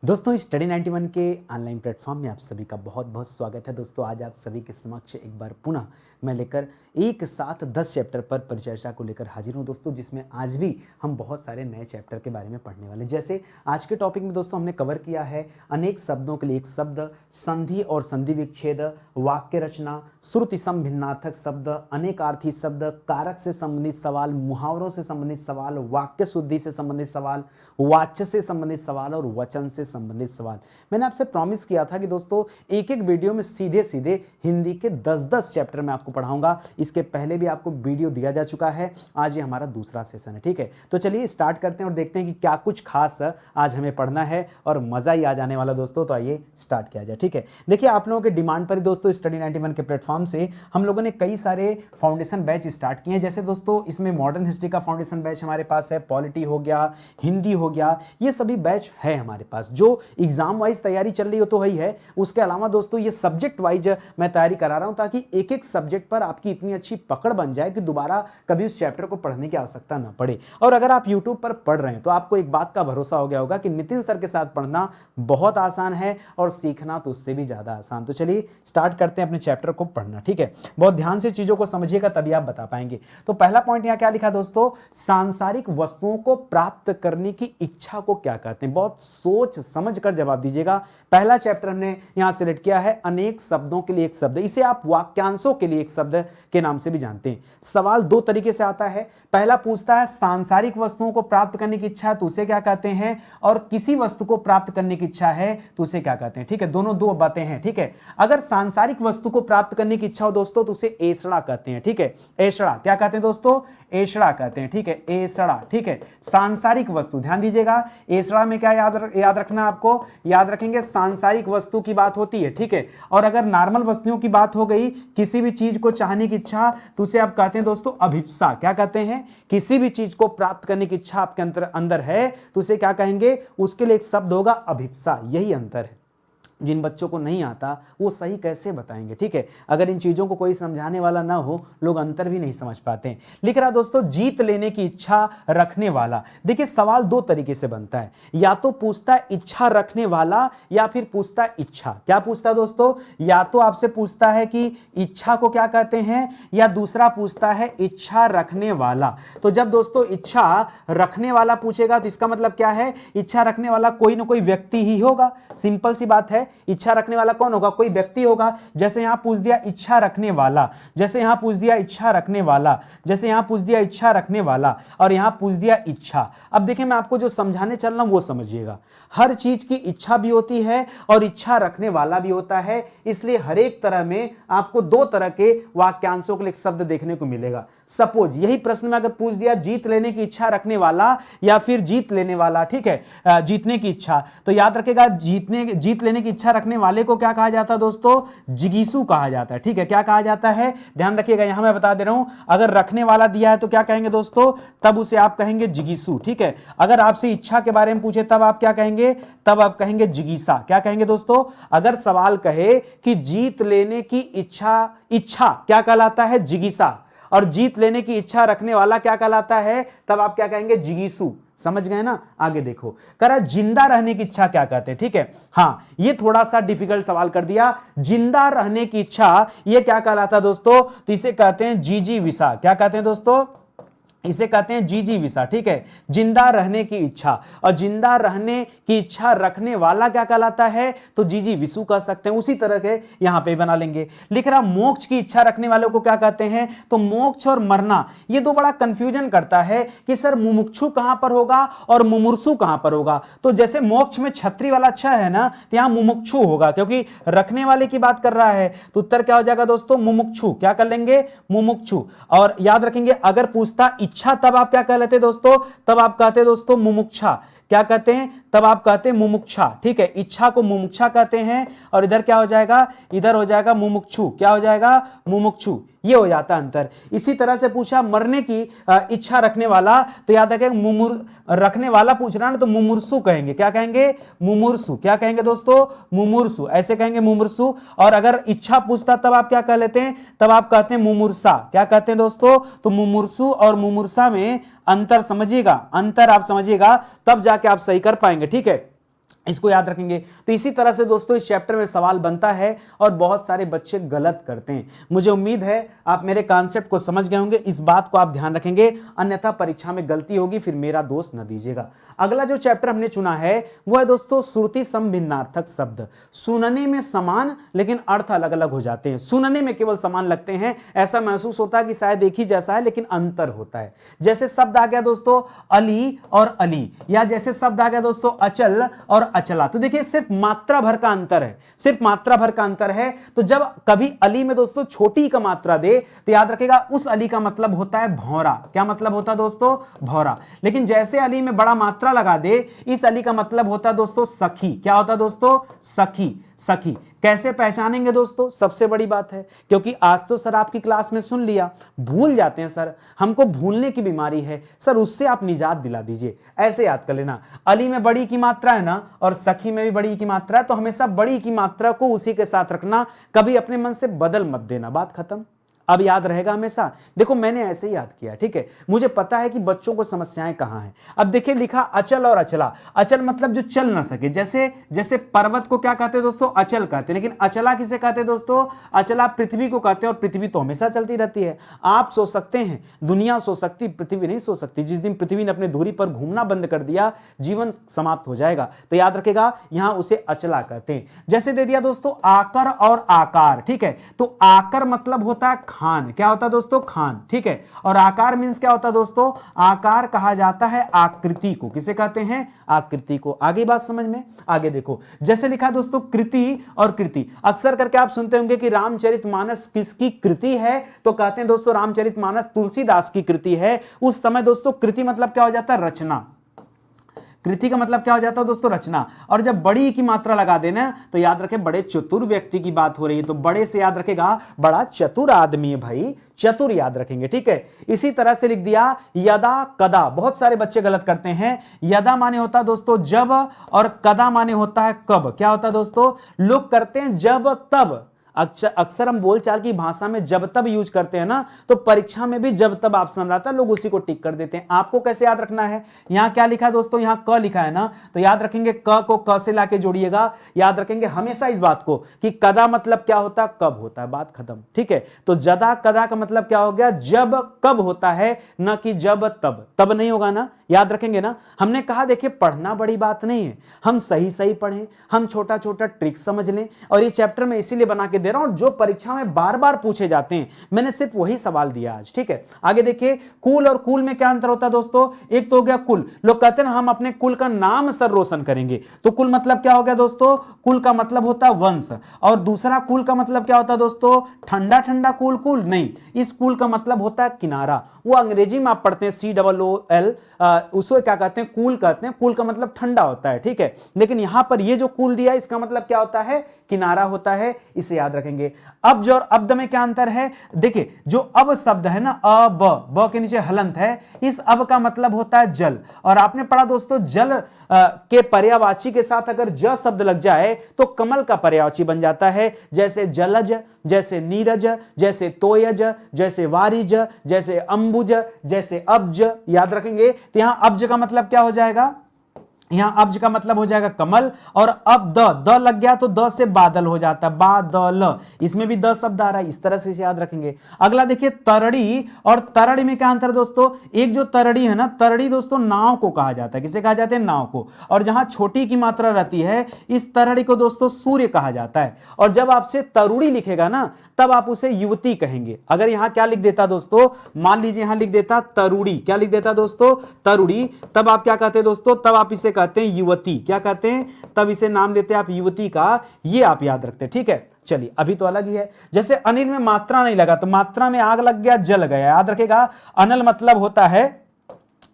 दोस्तों स्टडी 91 के online platform में आप सभी का बहुत बहुत स्वागत है। दोस्तों आज आप सभी के समक्ष एक बार पुनः मैं लेकर एक साथ 10 चैप्टर पर परिचर्चा को लेकर हाजिर हूं दोस्तों, जिसमें आज भी हम बहुत सारे नए चैप्टर के बारे में पढ़ने वाले हैं। जैसे आज के टॉपिक में दोस्तों हमने कवर किया है अनेक शब्दों के लिए एक शब्द, संधि और संधि विच्छेद, वाक्य रचना, श्रुति सम भिन्नार्थक शब्द, अनेकार्थी शब्द, कारक से संबंधित सवाल, मुहावरों से संबंधित सवाल, वाक्य शुद्धि से संबंधित सवाल, वाच्य से संबंधित सवाल और वचन से संबंधित सवाल। मैंने आपसे प्रॉमिस किया था कि दोस्तों एक एक वीडियो में सीधे सीधे हिंदी के 10-10 चैप्टर में आपको पढ़ाऊंगा। इसके पहले भी आपको वीडियो दिया जा चुका है, आज ये हमारा दूसरा सेशन है। ठीक है, तो चलिए स्टार्ट करते हैं और देखते हैं कि क्या कुछ खास आज हमें पढ़ना है और मजा ही आ जाने वाला दोस्तों। तो आइए स्टार्ट किया जाए। ठीक है, देखिए आप लोगों के डिमांड पर दोस्तों स्टडी 91 के प्लेटफॉर्म से हम लोगों ने कई सारे फाउंडेशन बैच स्टार्ट किए हैं। जैसे दोस्तों इसमें मॉडर्न हिस्ट्री का फाउंडेशन बैच हमारे पास है, पॉलिटी हो गया, हिंदी हो गया, ये सभी बैच है हमारे पास। जो एग्जाम वाइज तैयारी चल रही हो तो वही है, उसके अलावा दोस्तों ये सब्जेक्ट वाइज मैं तैयारी करा रहा हूं ताकि एक एक सब्जेक्ट पर आपकी इतनी अच्छी पकड़ बन जाए कि दोबारा कभी उस चैप्टर को पढ़ने की आवश्यकता ना पड़े। और अगर आप यूट्यूब पर पढ़ रहे हैं तो आपको एक बात का भरोसा हो गया होगा कि नितिन सर के साथ पढ़ना बहुत आसान है और सीखना तो उससे भी ज्यादा आसान। तो चलिए स्टार्ट करते हैं अपने चैप्टर को पढ़ना। ठीक है, बहुत ध्यान से चीजों को समझिएगा तभी आप बता पाएंगे। तो पहला पॉइंट यहां क्या लिखा दोस्तों, सांसारिक वस्तुओं को प्राप्त करने की इच्छा को क्या कहते हैं। बहुत सोच समझ कर जवाब दीजिएगा। पहला चैप्टर हमने यहां सिलेक्ट किया है अनेक शब्दों के लिए एक शब्द, इसे आप वाक्यांशों के लिए एक शब्द के नाम से भी जानते हैं। सवाल दो तरीके से आता है, पहला पूछता है सांसारिक वस्तुओं को प्राप्त करने की इच्छा है तो उसे क्या कहते हैं, और किसी वस्तु को प्राप्त करने की इच्छा है तो उसे क्या कहते हैं। ठीक है, दोनों दो बातें हैं। ठीक है, अगर सांसारिक वस्तु को प्राप्त करने की इच्छा हो दोस्तों तो उसे एषड़ा कहते हैं। ठीक है, एषड़ा क्या कहते हैं दोस्तों, एषड़ा कहते हैं। ठीक है, एषड़ा। ठीक है, सांसारिक वस्तु, ध्यान दीजिएगा एषड़ा में क्या याद रखना, आपको याद रखेंगे सांसारिक वस्तु की बात होती है। ठीक है, और अगर नॉर्मल वस्तुओं की बात हो गई, किसी भी चीज को चाहने की इच्छा, तो उसे आप कहते हैं दोस्तों अभिप्सा। क्या कहते हैं, किसी भी चीज को प्राप्त करने की इच्छा आपके अंदर है तो उसे क्या कहेंगे, उसके लिए एक शब्द होगा अभिप्सा। यही अंतर है। जिन बच्चों को नहीं आता वो सही कैसे बताएंगे। ठीक है, अगर इन चीजों को कोई समझाने वाला ना हो लोग अंतर भी नहीं समझ पाते हैं। लिख रहा दोस्तों जीत लेने की इच्छा रखने वाला। देखिए सवाल दो तरीके से बनता है, या तो पूछता है इच्छा रखने वाला या फिर पूछता है इच्छा। क्या पूछता है दोस्तों, या तो आपसे पूछता है कि इच्छा को क्या कहते हैं, या दूसरा पूछता है इच्छा रखने वाला। तो जब दोस्तों इच्छा रखने वाला पूछेगा तो इसका मतलब क्या है, इच्छा रखने वाला कोई ना कोई व्यक्ति ही होगा। सिंपल सी बात है, इच्छा रखने वाला कौन होगा, कोई व्यक्ति होगा। जैसे यहां पूछ दिया इच्छा रखने वाला, जैसे यहां पूछ दिया इच्छा रखने वाला, जैसे यहां पूछ दिया इच्छा रखने वाला, और यहां पूछ दिया इच्छा। अब देखिए मैं आपको जो समझाने चल रहा हूं वो समझिएगा। हर चीज की इच्छा भी होती है और इच्छा रखने वाला भी होता है, इसलिए हर एक तरह में आपको दो तरह के वाक्यांशों के लिए शब्द देखने को मिलेगा। सपोज यही प्रश्न में अगर पूछ दिया जीत लेने की इच्छा रखने वाला या फिर जीत लेने वाला, ठीक है, जीतने की इच्छा, तो याद रखेगा जीत लेने की इच्छा रखने वाले को क्या कहा जाता है दोस्तों, जिगीसु कहा जाता है। ठीक है, क्या कहा जाता है, ध्यान रखिएगा, यहां मैं बता दे रहा हूं, अगर रखने वाला दिया है तो क्या कहेंगे दोस्तों, तब उसे आप कहेंगे जिगीसु। ठीक है, अगर आपसे इच्छा के बारे में पूछे तब आप क्या कहेंगे, तब आप कहेंगे जिगीसा। क्या कहेंगे दोस्तों, अगर सवाल कहे कि जीत लेने की इच्छा क्या कहलाता है, जिगीसा, और जीत लेने की इच्छा रखने वाला क्या कहलाता है, तब आप क्या कहेंगे, जिगीसु। समझ गए ना। आगे देखो, करा जिंदा रहने की इच्छा क्या कहते हैं। ठीक है, हाँ ये थोड़ा सा डिफिकल्ट सवाल कर दिया। जिंदा रहने की इच्छा ये क्या कहलाता है दोस्तों, तो इसे कहते हैं जिजीविषा। क्या कहते हैं दोस्तों, इसे कहते हैं जिजीविषा। ठीक है, जिंदा रहने की इच्छा, और जिंदा रहने की इच्छा रखने वाला क्या कहलाता है, तो जिजीविषु कह सकते हैं। उसी तरह के यहां पे बना लेंगे। लिख रहा मोक्ष की इच्छा रखने वालों को क्या कहते हैं, तो मोक्ष और मरना ये दो बड़ा कंफ्यूजन करता है कि सर मुमुक्षु कहां पर होगा और मुमुर्सु कहां पर होगा। तो जैसे मोक्ष में छत्री वाला अच्छा है ना, तो यहां मुमुक्षु होगा क्योंकि रखने वाले की बात कर रहा है, तो उत्तर क्या हो जाएगा दोस्तों, मुमुक्षु। क्या कर लेंगे, मुमुक्षु। और याद रखेंगे अगर पूछता इच्छा तब आप क्या कह लेते दोस्तों, तब आप कहते दोस्तों मुमुक्षा। क्या कहते हैं, तब आप कहते हैं मुमुक्षा। ठीक है, इच्छा को मुमुक्षा कहते हैं, और इधर क्या हो जाएगा, इधर हो जाएगा मुमुक्षु। क्या हो जाएगा, मुमुक्षु। ये हो जाता अंतर। इसी तरह से पूछा मरने की इच्छा रखने वाला, तो याद रखें रखने वाला पूछ रहा ना, तो मुमुर्सु कहेंगे। क्या कहेंगे, मुमुर्सु। क्या कहेंगे दोस्तों, मुमुर्सु, ऐसे कहेंगे मुमुर्सु। और अगर इच्छा पूछता तब आप क्या कह लेते हैं, तब आप कहते हैं मुमुर्सा। क्या कहते हैं दोस्तों, तो मुमुर्सु और मुमुर्सा में अंतर समझिएगा, अंतर आप समझिएगा, तब जाके आप सही कर पाएंगे। ठीक है, इसको याद रखेंगे। तो इसी तरह से दोस्तों इस चैप्टर में सवाल बनता है और बहुत सारे बच्चे गलत करते हैं। मुझे उम्मीद है आप मेरे कॉन्सेप्ट को समझ गए होंगे, इस बात को आप ध्यान रखेंगे, अन्यथा परीक्षा में गलती होगी फिर मेरा दोष न दीजिएगा। अगला जो चैप्टर हमने चुना है वो है दोस्तों श्रुति सम भिन्नार्थक शब्द। सुनने में समान लेकिन अर्थ अलग अलग हो जाते हैं, सुनने में केवल समान लगते हैं, ऐसा महसूस होता है कि शायद एक ही जैसा है लेकिन अंतर होता है। जैसे शब्द आ गया दोस्तों अली और अली, या जैसे शब्द आ गया दोस्तों अचल और अचला। तो देखिए सिर्फ मात्रा भर का अंतर है, सिर्फ मात्रा भर का अंतर है। तो जब कभी अली में दोस्तों छोटी का मात्रा दे तो याद रखेगा उस अली का मतलब होता है भौरा। क्या मतलब होता है दोस्तों? भौरा। लेकिन जैसे अली में बड़ा मात्रा लगा दे, इस अली का मतलब होता है दोस्तों सखी। क्या होता है दोस्तों? सखी। सखी कैसे पहचानेंगे दोस्तों? सबसे बड़ी बात है, क्योंकि आज तो सर आपकी क्लास में सुन लिया, भूल जाते हैं सर, हमको भूलने की बीमारी है सर, उससे आप निजात दिला दीजिए। ऐसे याद कर लेना, अली में बड़ी की मात्रा है ना और सखी में भी बड़ी की मात्रा है, तो हमेशा बड़ी की मात्रा को उसी के साथ रखना, कभी अपने मन से बदल मत देना। बात खत्म। अब याद रहेगा हमेशा। देखो मैंने ऐसे ही याद किया, ठीक है, मुझे पता है कि बच्चों को समस्याएं कहां हैं। अब देखिए लिखा अचल और अचला। अचल मतलब जो चल ना सके, जैसे जैसे पर्वत को क्या कहते हैं दोस्तों? अचल कहते हैं। लेकिन अचला किसे कहते हैं दोस्तों? अचला पृथ्वी को कहते हैं, और पृथ्वी तो हमेशा चलती रहती है। आप सोच सकते हैं दुनिया सो सकती, पृथ्वी नहीं सो सकती। जिस दिन पृथ्वी ने अपने धुरी पर घूमना बंद कर दिया, जीवन समाप्त हो जाएगा। तो याद रखेगा यहां उसे अचला कहते हैं। जैसे दे दिया दोस्तों आकर और आकार, ठीक है, तो आकर मतलब होता है खान। क्या होता है दोस्तों? खान, ठीक है। और आकार मींस क्या होता है दोस्तों? आकार कहा जाता है आकृति को। किसे कहते हैं? आकृति को। आगे बात समझ में? आगे देखो, जैसे लिखा दोस्तों कृति और कृति। अक्सर करके आप सुनते होंगे कि रामचरितमानस किसकी कृति है, तो कहते हैं दोस्तों रामचरितमानस तुलसीदास की कृति है। उस समय दोस्तों कृति मतलब क्या हो जाता है? रचना। कृति का मतलब क्या हो जाता है दोस्तों? रचना। और जब बड़ी की मात्रा लगा देना तो याद रखें बड़े चतुर व्यक्ति की बात हो रही है, तो बड़े से याद रखेगा बड़ा चतुर आदमी है भाई, चतुर याद रखेंगे, ठीक है। इसी तरह से लिख दिया यदा कदा। बहुत सारे बच्चे गलत करते हैं। यदा माने होता है दोस्तों जब, और कदा माने होता है कब। क्या होता है दोस्तों? लोग करते हैं जब तब। अक्सर हम बोलचाल की भाषा में जब तब यूज करते हैं ना, तो परीक्षा में भी जब तब ऑप्शन रहता है, लोग उसी को टिक कर देते हैं। आपको कैसे याद रखना है? यहां क्या लिखा है दोस्तों? यहां क लिखा है ना, तो याद रखेंगे क को क से लाके जोड़िएगा। याद रखेंगे हमेशा इस बात को कि कदा मतलब क्या होता है? कब होता है। बात खत्म, ठीक है। तो जदा कदा का मतलब क्या हो गया? जब कब होता है, न कि जब तब। तब नहीं होगा ना, याद रखेंगे ना। हमने कहा देखिए पढ़ना बड़ी बात नहीं है, हम सही सही पढ़ें, हम छोटा छोटा ट्रिक समझ लें। और ये चैप्टर में इसीलिए बना के दे रहा हूं जो परीक्षा में बार बार पूछे जाते हैं, मैंने सिर्फ वही सवाल दिया आज, ठीक है। आगे देखिए कुल और कुल में क्या अंतर होता है दोस्तों? एक तो हो गया कुल, लोग कहते हैं ना हम अपने कुल का नाम सर रोशन करेंगे, तो कुल मतलब क्या हो गया दोस्तों? कुल का मतलब होता है वंश। और दूसरा कुल का मतलब क्या होता है दोस्तों? ठंडा ठंडा कुल, कुल नहीं, इस कुल का मतलब होता है किनारा। वो अंग्रेजी में आप पढ़ते हैं COOL, उसको क्या कहते हैं? कूल कहते हैं। कूल का मतलब ठंडा होता है, ठीक है। लेकिन यहां पर ये जो कूल दिया इसका मतलब क्या होता है? किनारा होता है, इसे याद रखेंगे। अब्ज और अब्द में क्या अंतर है? देखिए जो अब शब्द है ना, अब, ब के नीचे हलंत है, इस अब का मतलब होता है जल। और आपने पढ़ा दोस्तों जल के पर्यायवाची के साथ अगर ज शब्द लग जाए तो कमल का पर्यायवाची बन जाता है। जैसे जलज, जैसे नीरज, जैसे तोयज, जैसे वारिज, जैसे अंबुज, जैसे अब्ज। याद रखेंगे। तो यहां अब्ज का मतलब क्या हो जाएगा? यहां अब्ज का मतलब हो जाएगा कमल। और अब द लग गया तो द से बादल हो जाता है, बादल। इसमें भी द शब्द आ रहा है, इस तरह से इसे याद रखेंगे। अगला देखिए तरड़ी और तरड़ी में क्या अंतर दोस्तों? एक जो तरड़ी है ना, तरड़ी दोस्तों नाव को कहा जाता है। किसे कहा जाता है? नाव को। और जहां छोटी की मात्रा रहती है इस तरड़ी को दोस्तों सूर्य कहा जाता है। और जब आपसे तरुड़ी लिखेगा ना तब आप उसे युवती कहेंगे। अगर यहां क्या लिख देता दोस्तों? मान लीजिए यहां लिख देता तरुड़ी। क्या लिख देता दोस्तों? तरुड़ी। तब आप क्या कहते हैं दोस्तों? तब आप इसे कहते हैं युवती। क्या कहते हैं? तब इसे नाम देते हैं आप युवती का। ये आप याद रखते हैं, ठीक है। चलिए अभी तो अलग ही है। जैसे अनिल में मात्रा नहीं लगा तो मात्रा में आग लग गया, जल गया। याद रखेगा अनल मतलब होता है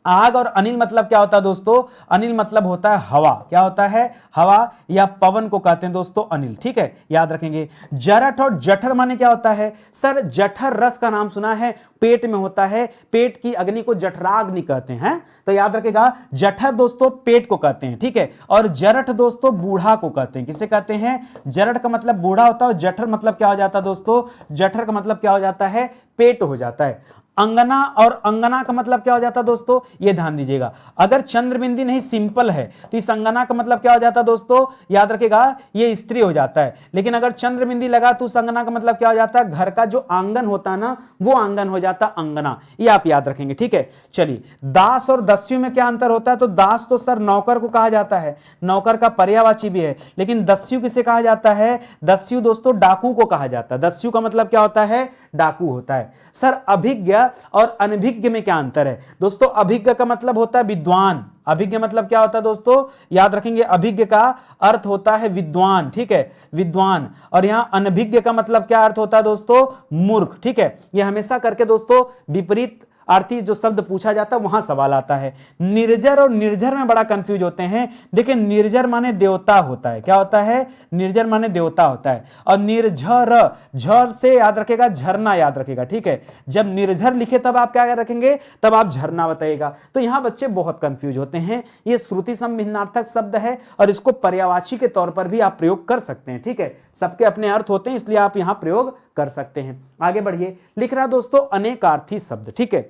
आग, और अनिल मतलब क्या होता है दोस्तों? अनिल मतलब होता है हवा। क्या होता है? हवा या पवन को कहते हैं दोस्तों अनिल, ठीक है, याद रखेंगे। जरठ और जठर माने क्या होता है? सर जठर रस का नाम सुना है, पेट में होता है, पेट की अग्नि को जठराग्नि कहते हैं। तो याद रखेगा जठर दोस्तों पेट को कहते हैं, ठीक है। और जरठ दोस्तों बूढ़ा को कहते हैं। किसे कहते हैं? जरठ का मतलब बूढ़ा होता है, और जठर मतलब क्या हो जाता है दोस्तों? जठर का मतलब क्या हो जाता है? पेट हो जाता है। अंगना और अंगना का मतलब क्या हो जाता है दोस्तों, ये ध्यान दीजिएगा। अगर चंद्रबिंदी नहीं सिंपल है तो इस अंगना का मतलब क्या हो जाता है दोस्तों, याद रखिएगा, ये स्त्री हो जाता है। लेकिन अगर चंद्रबिंदी लगा तो उस अंगना का मतलब क्या हो जाता है, घर का जो आंगन होता है ना वो आंगन हो जाता है अंगना। ये आप याद रखेंगे, ठीक है। चलिए, दास और दस्यु में क्या अंतर होता है, तो दास तो सर नौकर को कहा जाता है, नौकर का पर्यायवाची भी है। लेकिन दस्यु किसे कहा जाता है, दस्यु दोस्तों डाकू को कहा जाता है। दस्यु का मतलब क्या होता है, डाकू होता है। सर अभिज्ञ और अनभिज्ञ में क्या अंतर है दोस्तों, अभिज्ञ का मतलब होता है विद्वान, अभिज्ञ मतलब क्या होता है दोस्तों, याद रखेंगे, अभिज्ञ का अर्थ होता है विद्वान, ठीक है, विद्वान। और यहां अनभिज्ञ का मतलब क्या अर्थ होता है दोस्तों, मूर्ख, ठीक है। यह हमेशा करके दोस्तों विपरीत अर्थी जो शब्द पूछा जाता है वहां सवाल आता है। निर्जर और निर्झर में बड़ा कंफ्यूज होते हैं। देखिए, निर्जर माने देवता होता है, क्या होता है, निर्जर माने देवता होता है। और निर्झर, झर से याद रखेगा झरना याद रखेगा, ठीक है। जब निर्झर लिखे तब आप क्या रखेंगे, तब आप झरना बताइएगा। तो यहां बच्चे बहुत कंफ्यूज होते हैं। ये श्रुति संभिन्नार्थक शब्द है और इसको पर्यायवाची के तौर पर भी आप प्रयोग कर सकते हैं, ठीक है। सबके अपने अर्थ होते हैं, इसलिए आप यहां प्रयोग कर सकते हैं। आगे बढ़िए, लिख रहा दोस्तों अनेकार्थी शब्द, ठीक है।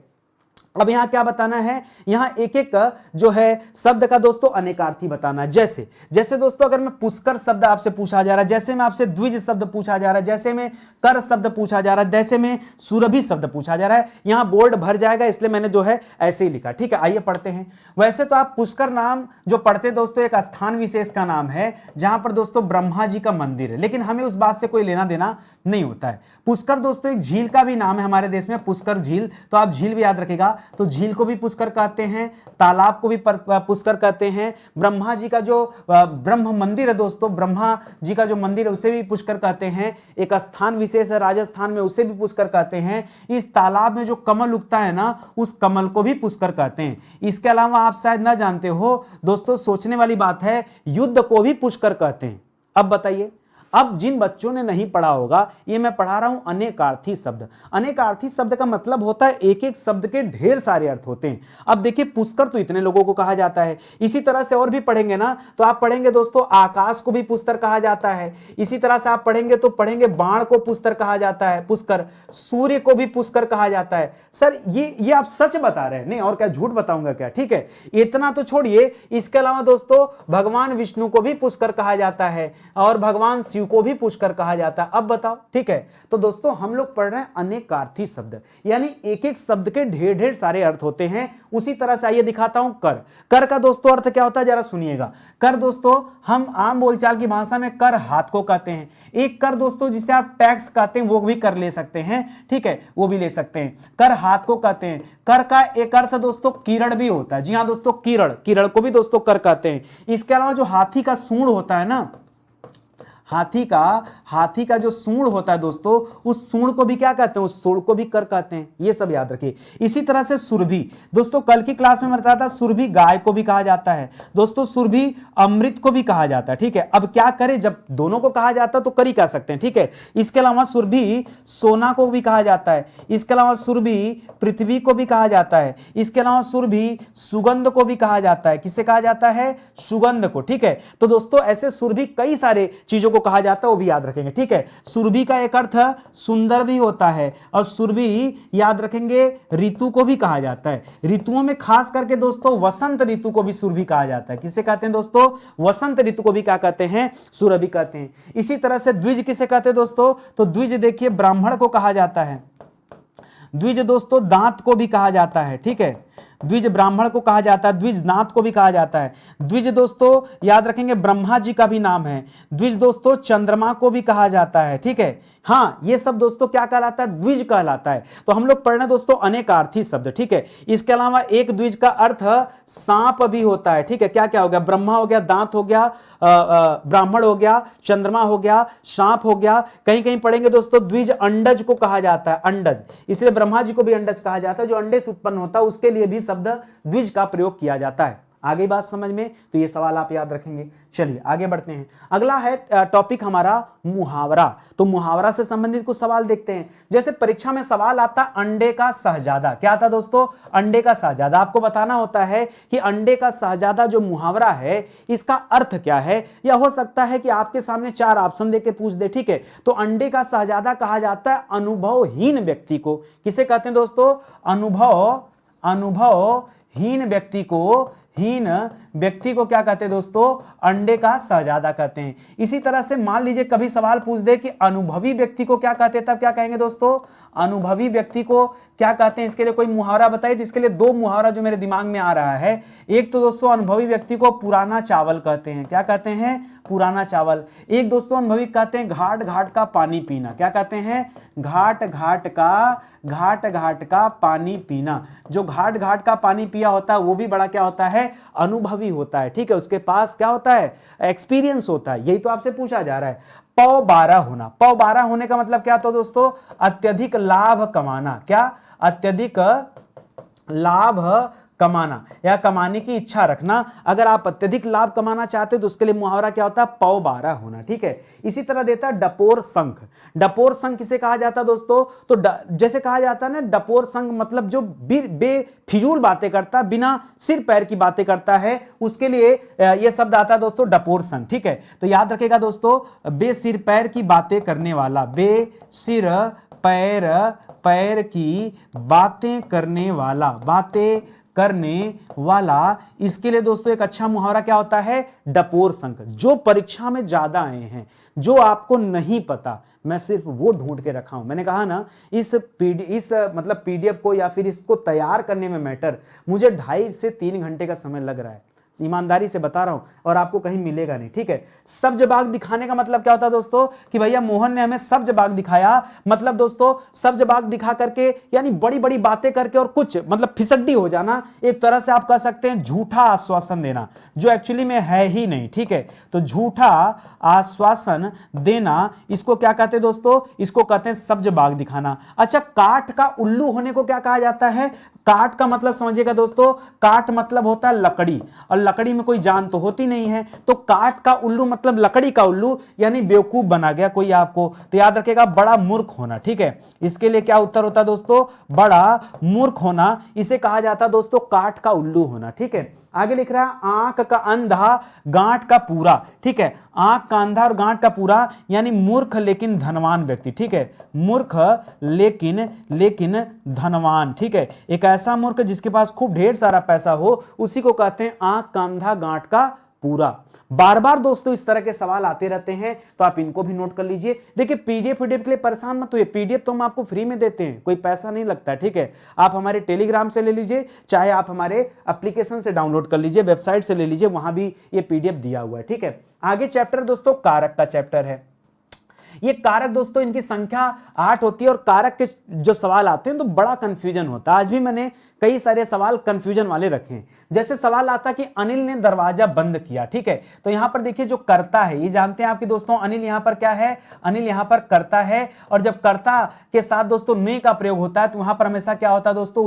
अब यहां क्या बताना है, यहां एक एक जो है शब्द का दोस्तों अनेकार्थी बताना है। जैसे जैसे दोस्तों अगर मैं पुष्कर शब्द आपसे पूछा जा रहा है, जैसे में आपसे द्विज शब्द पूछा जा रहा है, जैसे में कर शब्द पूछा जा रहा है, जैसे में सुरभि शब्द पूछा जा रहा है, यहां बोर्ड भर जाएगा, इसलिए मैंने जो है ऐसे ही लिखा, ठीक है। आइए पढ़ते हैं। वैसे तो आप पुष्कर नाम जो पढ़ते दोस्तों एक स्थान विशेष का नाम है जहां पर दोस्तों ब्रह्मा जी का मंदिर है, लेकिन हमें उस बात से कोई लेना देना नहीं होता है। पुष्कर दोस्तों एक झील का भी नाम है हमारे देश में, पुष्कर झील, तो आप झील भी याद रखेगा। तो झील को भी पुष्कर कहते हैं, तालाब को भी पुष्कर कहते हैं। ब्रह्मा जी का जो ब्रह्म मंदिर है दोस्तों, ब्रह्मा जी का जो मंदिर है उसे भी पुष्कर कहते हैं। एक स्थान विशेष है राजस्थान में, उसे भी पुष्कर कहते हैं। इस तालाब में जो कमल उगता है ना, उस कमल को भी पुष्कर कहते हैं। इसके अलावा आप शायद ना जानते हो दोस्तों, सोचने वाली बात है, युद्ध को भी पुष्कर कहते हैं। अब बताइए, अब जिन बच्चों ने नहीं पढ़ा होगा, ये मैं पढ़ा रहा हूं अनेकार्थी शब्द। अनेकार्थी शब्द का मतलब होता है एक एक शब्द के ढेर सारे अर्थ होते हैं। अब देखिए, पुष्कर तो इतने लोगों को कहा जाता है, इसी तरह से और भी पढ़ेंगे ना तो आप पढ़ेंगे दोस्तों आकाश को भी पुष्कर कहा जाता है। इसी तरह से आप पढ़ेंगे तो पढ़ेंगे बाण को पुष्कर कहा जाता है, पुष्कर, सूर्य को भी पुष्कर कहा जाता है। सर ये आप सच बता रहे हैं, नहीं और क्या झूठ बताऊंगा क्या, ठीक है। इतना तो छोड़िए, इसके अलावा दोस्तों भगवान विष्णु को भी पुष्कर कहा जाता है और भगवान को भी पुष्कर कहा जाता है। अब बताओ, ठीक है। तो दोस्तों हम लोग पढ़ रहे हैं अनेकार्थी शब्द, यानी एक एक शब्द के ढेर ढेर सारे अर्थ होते हैं। उसी तरह से आइए दिखाता हूं कर। कर का दोस्तों अर्थ क्या होता है, जरा सुनिएगा। कर दोस्तों हम आम बोलचाल की भाषा में कर हाथ को कहते हैं। एक कर दोस्तों जिसे आप टैक्स कहते हैं वो भी कर ले सकते हैं, ठीक है, वो भी ले सकते हैं। कर हाथ को कहते हैं। कर का एक अर्थ दोस्तों किरण भी होता है। जी हां दोस्तों, किरण, किरण को भी दोस्तों कर कहते हैं। इसके अलावा जो हाथी का सूंड होता है ना, हाथी का जो सूंड होता है दोस्तों, उस सूंड को भी क्या कहते हैं, उस सूंड को भी कर कहते हैं। ये सब याद रखिए। इसी तरह से सुरभि दोस्तों, कल की क्लास में बताया था, सुरभि गाय को भी कहा जाता है दोस्तों, सुरभि अमृत को भी कहा जाता है, ठीक है। अब क्या करें, जब दोनों को कहा जाता है तो कर ही कह सकते हैं, ठीक है। इसके अलावा सुरभि सोना को भी कहा जाता है। इसके अलावा सुरभि पृथ्वी को भी कहा जाता है। इसके अलावा सुरभि सुगंध को भी कहा जाता है। किसे कहा जाता है, सुगंध को, ठीक है। तो दोस्तों ऐसे सुरभि कई सारे चीजों को कहा जाता है, वो भी याद रखेंगे, ठीक है। सुरभि का एक अर्थ सुंदर भी होता है और सुरभि याद रखेंगे ऋतु को भी कहा जाता है। ऋतुओं में खास करके दोस्तों वसंत ऋतु को भी सुरभि कहा जाता है। किसे कहते हैं दोस्तों, वसंत ऋतु को भी क्या कहते हैं, सुरभि कहते हैं। इसी तरह से द्विज किसे कहते हैं दोस्तों, तो द्विज देखिए ब्राह्मण को कहा जाता है। द्विज दोस्तों दांत को भी कहा जाता है, ठीक है। द्विज ब्राह्मण को कहा जाता है, द्विज नाथ को भी कहा जाता है। द्विज दोस्तों याद रखेंगे ब्रह्मा जी का भी नाम है। द्विज दोस्तों चंद्रमा को भी कहा जाता है, ठीक है। हाँ, ये सब दोस्तों क्या कहलाता है, द्विज कहलाता है। तो हम लोग पढ़ रहे हैं दोस्तों अनेकार्थी शब्द, ठीक है। इसके अलावा एक द्विज का अर्थ सांप भी होता है, ठीक है। क्या क्या हो गया, ब्रह्मा हो गया, दांत हो गया, ब्राह्मण हो गया, चंद्रमा हो गया, सांप हो गया। कहीं कहीं पढ़ेंगे दोस्तों द्विज अंडज को कहा जाता है, अंडज, इसलिए ब्रह्मा जी को भी अंडज कहा जाता है। जो अंडे से उत्पन्न होता है उसके लिए भी शब्द द्विज का प्रयोग किया जाता है। आगे बात समझ में, तो ये सवाल आप याद रखेंगे। चलिए आगे बढ़ते हैं। अगला है टॉपिक हमारा मुहावरा। तो मुहावरा से संबंधित कुछ सवाल देखते हैं। जैसे परीक्षा में सवाल आता अंडे का शहजादा, क्या आता दोस्तों? अंडे का शहजादा। आपको बताना होता है कि अंडे का शहजादा जो मुहावरा है इसका अर्थ क्या है, या हो सकता है कि आपके सामने 4 ऑप्शन देके पूछ दे, ठीक है। तो अंडे का शहजादा कहा जाता है अनुभवहीन व्यक्ति को। किसे कहते हैं दोस्तों? अनुभवहीन व्यक्ति को, हीन व्यक्ति को क्या कहते हैं दोस्तों? अंडे का शहजादा कहते हैं। इसी तरह से मान लीजिए कभी सवाल पूछ दे कि अनुभवी व्यक्ति को क्या कहते हैं, तब क्या कहेंगे दोस्तों? अनुभवी व्यक्ति को क्या कहते हैं? इसके लिए कोई मुहावरा बताइए। तो इसके लिए 2 मुहावरा जो मेरे दिमाग में आ रहा है। एक तो दोस्तों अनुभवी व्यक्ति को पुराना चावल कहते हैं। क्या कहते हैं? पुराना चावल। एक दोस्तों अनुभवी कहते हैं घाट घाट का पानी पीना। क्या कहते हैं? घाट घाट का पानी पीना। जो घाट घाट का पानी पिया होता है वो भी बड़ा क्या होता है? अनुभवी होता है, ठीक है। उसके पास क्या होता है? एक्सपीरियंस होता है। यही तो आपसे पूछा जा रहा है। पौ 12 होना। पौ 12 होने का मतलब क्या था दोस्तों? अत्यधिक लाभ कमाना। क्या? अत्यधिक लाभ कमाना या कमाने की इच्छा रखना। अगर आप अत्यधिक लाभ कमाना चाहते हो तो उसके लिए मुहावरा क्या होता है? पौ 12 होना, ठीक है। इसी तरह देता है डपोर संख। डपोर संख किसे कहा जाता है दोस्तों? तो जैसे कहा जाता है ना, डपोर संख मतलब जो बेफिजूल बातें करता, बिना सिर पैर की बातें करता है, उसके लिए यह शब्द आता है दोस्तों डपोर संख, ठीक है। तो याद रखेगा दोस्तों, बेसिर पैर की बातें करने वाला, बेसिर पैर की बातें करने वाला, इसके लिए दोस्तों एक अच्छा मुहावरा क्या होता है? डपोर संख। जो परीक्षा में ज्यादा आए हैं, जो आपको नहीं पता, मैं सिर्फ वो ढूंढ के रखा हूं। मैंने कहा ना, इस मतलब पीडीएफ को या फिर इसको तैयार करने में मैटर मुझे 2.5 से 3 घंटे का समय लग रहा है, ईमानदारी से बता रहा हूं, और आपको कहीं मिलेगा नहीं, ठीक है। सब जवाब दिखाने का मतलब क्या होता है दोस्तों? कि भैया मोहन ने हमें सब जवाब दिखाया, मतलब दोस्तों सब जवाब दिखा करके यानी बड़ी बड़ी बातें करके और कुछ मतलब फिसड्डी हो जाना, एक तरह से आप कह सकते हैं झूठा आश्वासन देना, जो एक्चुअली में है ही नहीं, ठीक है। तो झूठा आश्वासन देना, इसको क्या कहते हैं दोस्तों? इसको कहते हैं सब जवाब दिखाना। अच्छा, काठ का उल्लू होने को क्या कहा जाता है? काठ का मतलब समझिएगा दोस्तों, काठ मतलब होता है लकड़ी, और लकड़ी में कोई जान तो होती नहीं है। तो काठ का उल्लू मतलब लकड़ी का उल्लू, यानी बेवकूफ बना गया कोई आपको। तो याद रखेगा बड़ा मूर्ख होना, ठीक है। इसके लिए क्या उत्तर होता है दोस्तों? बड़ा मूर्ख होना। इसे कहा जाता है दोस्तों काठ का उल्लू होना, ठीक है। आगे लिख रहा है आंख का अंधा गांठ का पूरा, ठीक है। आंख का अंधा और गांठ का पूरा यानी मूर्ख लेकिन धनवान व्यक्ति, ठीक है। मूर्ख लेकिन धनवान, ठीक है। एक ऐसा मूर्ख जिसके पास खूब ढेर सारा पैसा हो, उसी को कहते हैं आंख का अंधा गांठ का पूरा। बार बार दोस्तों इस तरह के सवाल आते रहते हैं, तो आप इनको भी नोट कर लीजिए। देखिए पीडीएफ के लिए परेशान मत होइए, पीडीएफ तो हम आपको फ्री में देते हैं, कोई पैसा नहीं लगता है, ठीक है। आप हमारे टेलीग्राम से ले लीजिए, चाहे आप हमारे एप्लीकेशन से डाउनलोड कर लीजिए, वेबसाइट से ले लीजिए, वहां भी ये पीडीएफ दिया हुआ है, ठीक है। आगे चैप्टर दोस्तों कारक का चैप्टर है। ये कारक दोस्तों इनकी संख्या 8 होती है, और कारक के जो सवाल आते हैं तो बड़ा कंफ्यूजन होता है। आज भी मैंने कई सारे सवाल कंफ्यूजन वाले रखे हैं। जैसे सवाल आता कि अनिल ने दरवाजा बंद किया, ठीक है। तो यहां पर देखिए जो कर्ता है, ये जानते हैं आपके दोस्तों, अनिल यहां पर क्या है? अनिल यहां पर कर्ता है, और जब कर्ता के साथ दोस्तों ने का प्रयोग होता है तो वहां पर हमेशा क्या होता है दोस्तों?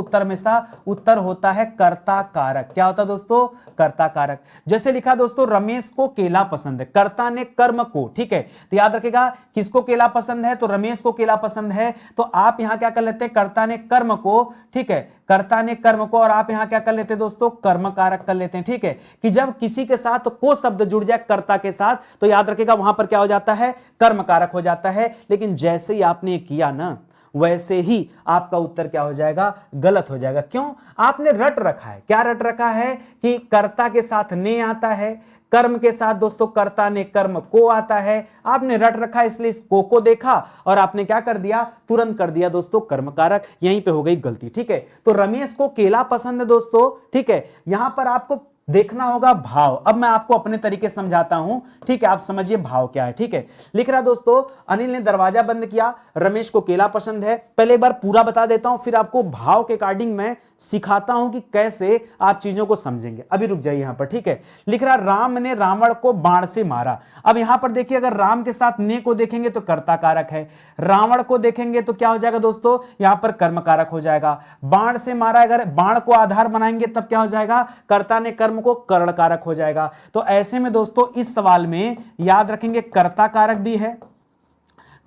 उत्तर होता है कर्ता कारक। क्या होता है दोस्तों? कर्ता कारक। जैसे लिखा दोस्तों रमेश को केला पसंद है, कर्ता ने कर्म को, ठीक है। तो याद रखेगा किसको केला पसंद है? तो रमेश को केला पसंद है। तो आप यहां क्या कर लेते हैं? कर्ता ने कर्म को, ठीक है, कर्ता ने कर्म को, और आप यहां क्या कर लेते हैं दोस्तों? कर्म कारक कर लेते हैं, ठीक है। कि जब किसी के साथ को शब्द जुड़ जाए कर्ता के साथ, तो याद रखेगा वहां पर क्या हो जाता है? कर्म कारक हो जाता है। लेकिन जैसे ही आपने किया ना, वैसे ही आपका उत्तर क्या हो जाएगा? गलत हो जाएगा। क्यों? आपने रट रखा है। क्या रट रखा है? कि कर्ता के साथ ने आता है, कर्म के साथ दोस्तों कर्ता ने कर्म को आता है। आपने रट रखा, इसलिए इस को देखा और आपने क्या कर दिया? तुरंत कर दिया दोस्तों कर्म कारक। यहीं पे हो गई गलती, ठीक है। तो रमेश को केला पसंद है दोस्तों, ठीक है। यहां पर आपको देखना होगा भाव। अब मैं आपको अपने तरीके से समझाता हूं, ठीक है, आप समझिए भाव क्या है, ठीक है। लिख रहा दोस्तों अनिल ने दरवाजा बंद किया, रमेश को केला पसंद है। पहले एक बार पूरा बता देता हूं, फिर आपको भाव के अकॉर्डिंग मैं सिखाता हूं कि कैसे आप चीजों को समझेंगे। अभी रुक जाइए यहां पर, ठीक है। लिख रहा राम ने रावण को बाण से मारा। अब यहां पर देखिए, अगर राम के साथ ने को देखेंगे तो कर्ता कारक है, रावण को देखेंगे तो क्या हो जाएगा दोस्तों, यहां पर कर्म कारक हो जाएगा। बाण से मारा, अगर बाण को आधार बनाएंगे तब क्या हो जाएगा, कर्ता ने कर्म को करण कारक हो जाएगा। तो ऐसे में दोस्तों इस सवाल में याद रखेंगे कर्ता कारक भी है,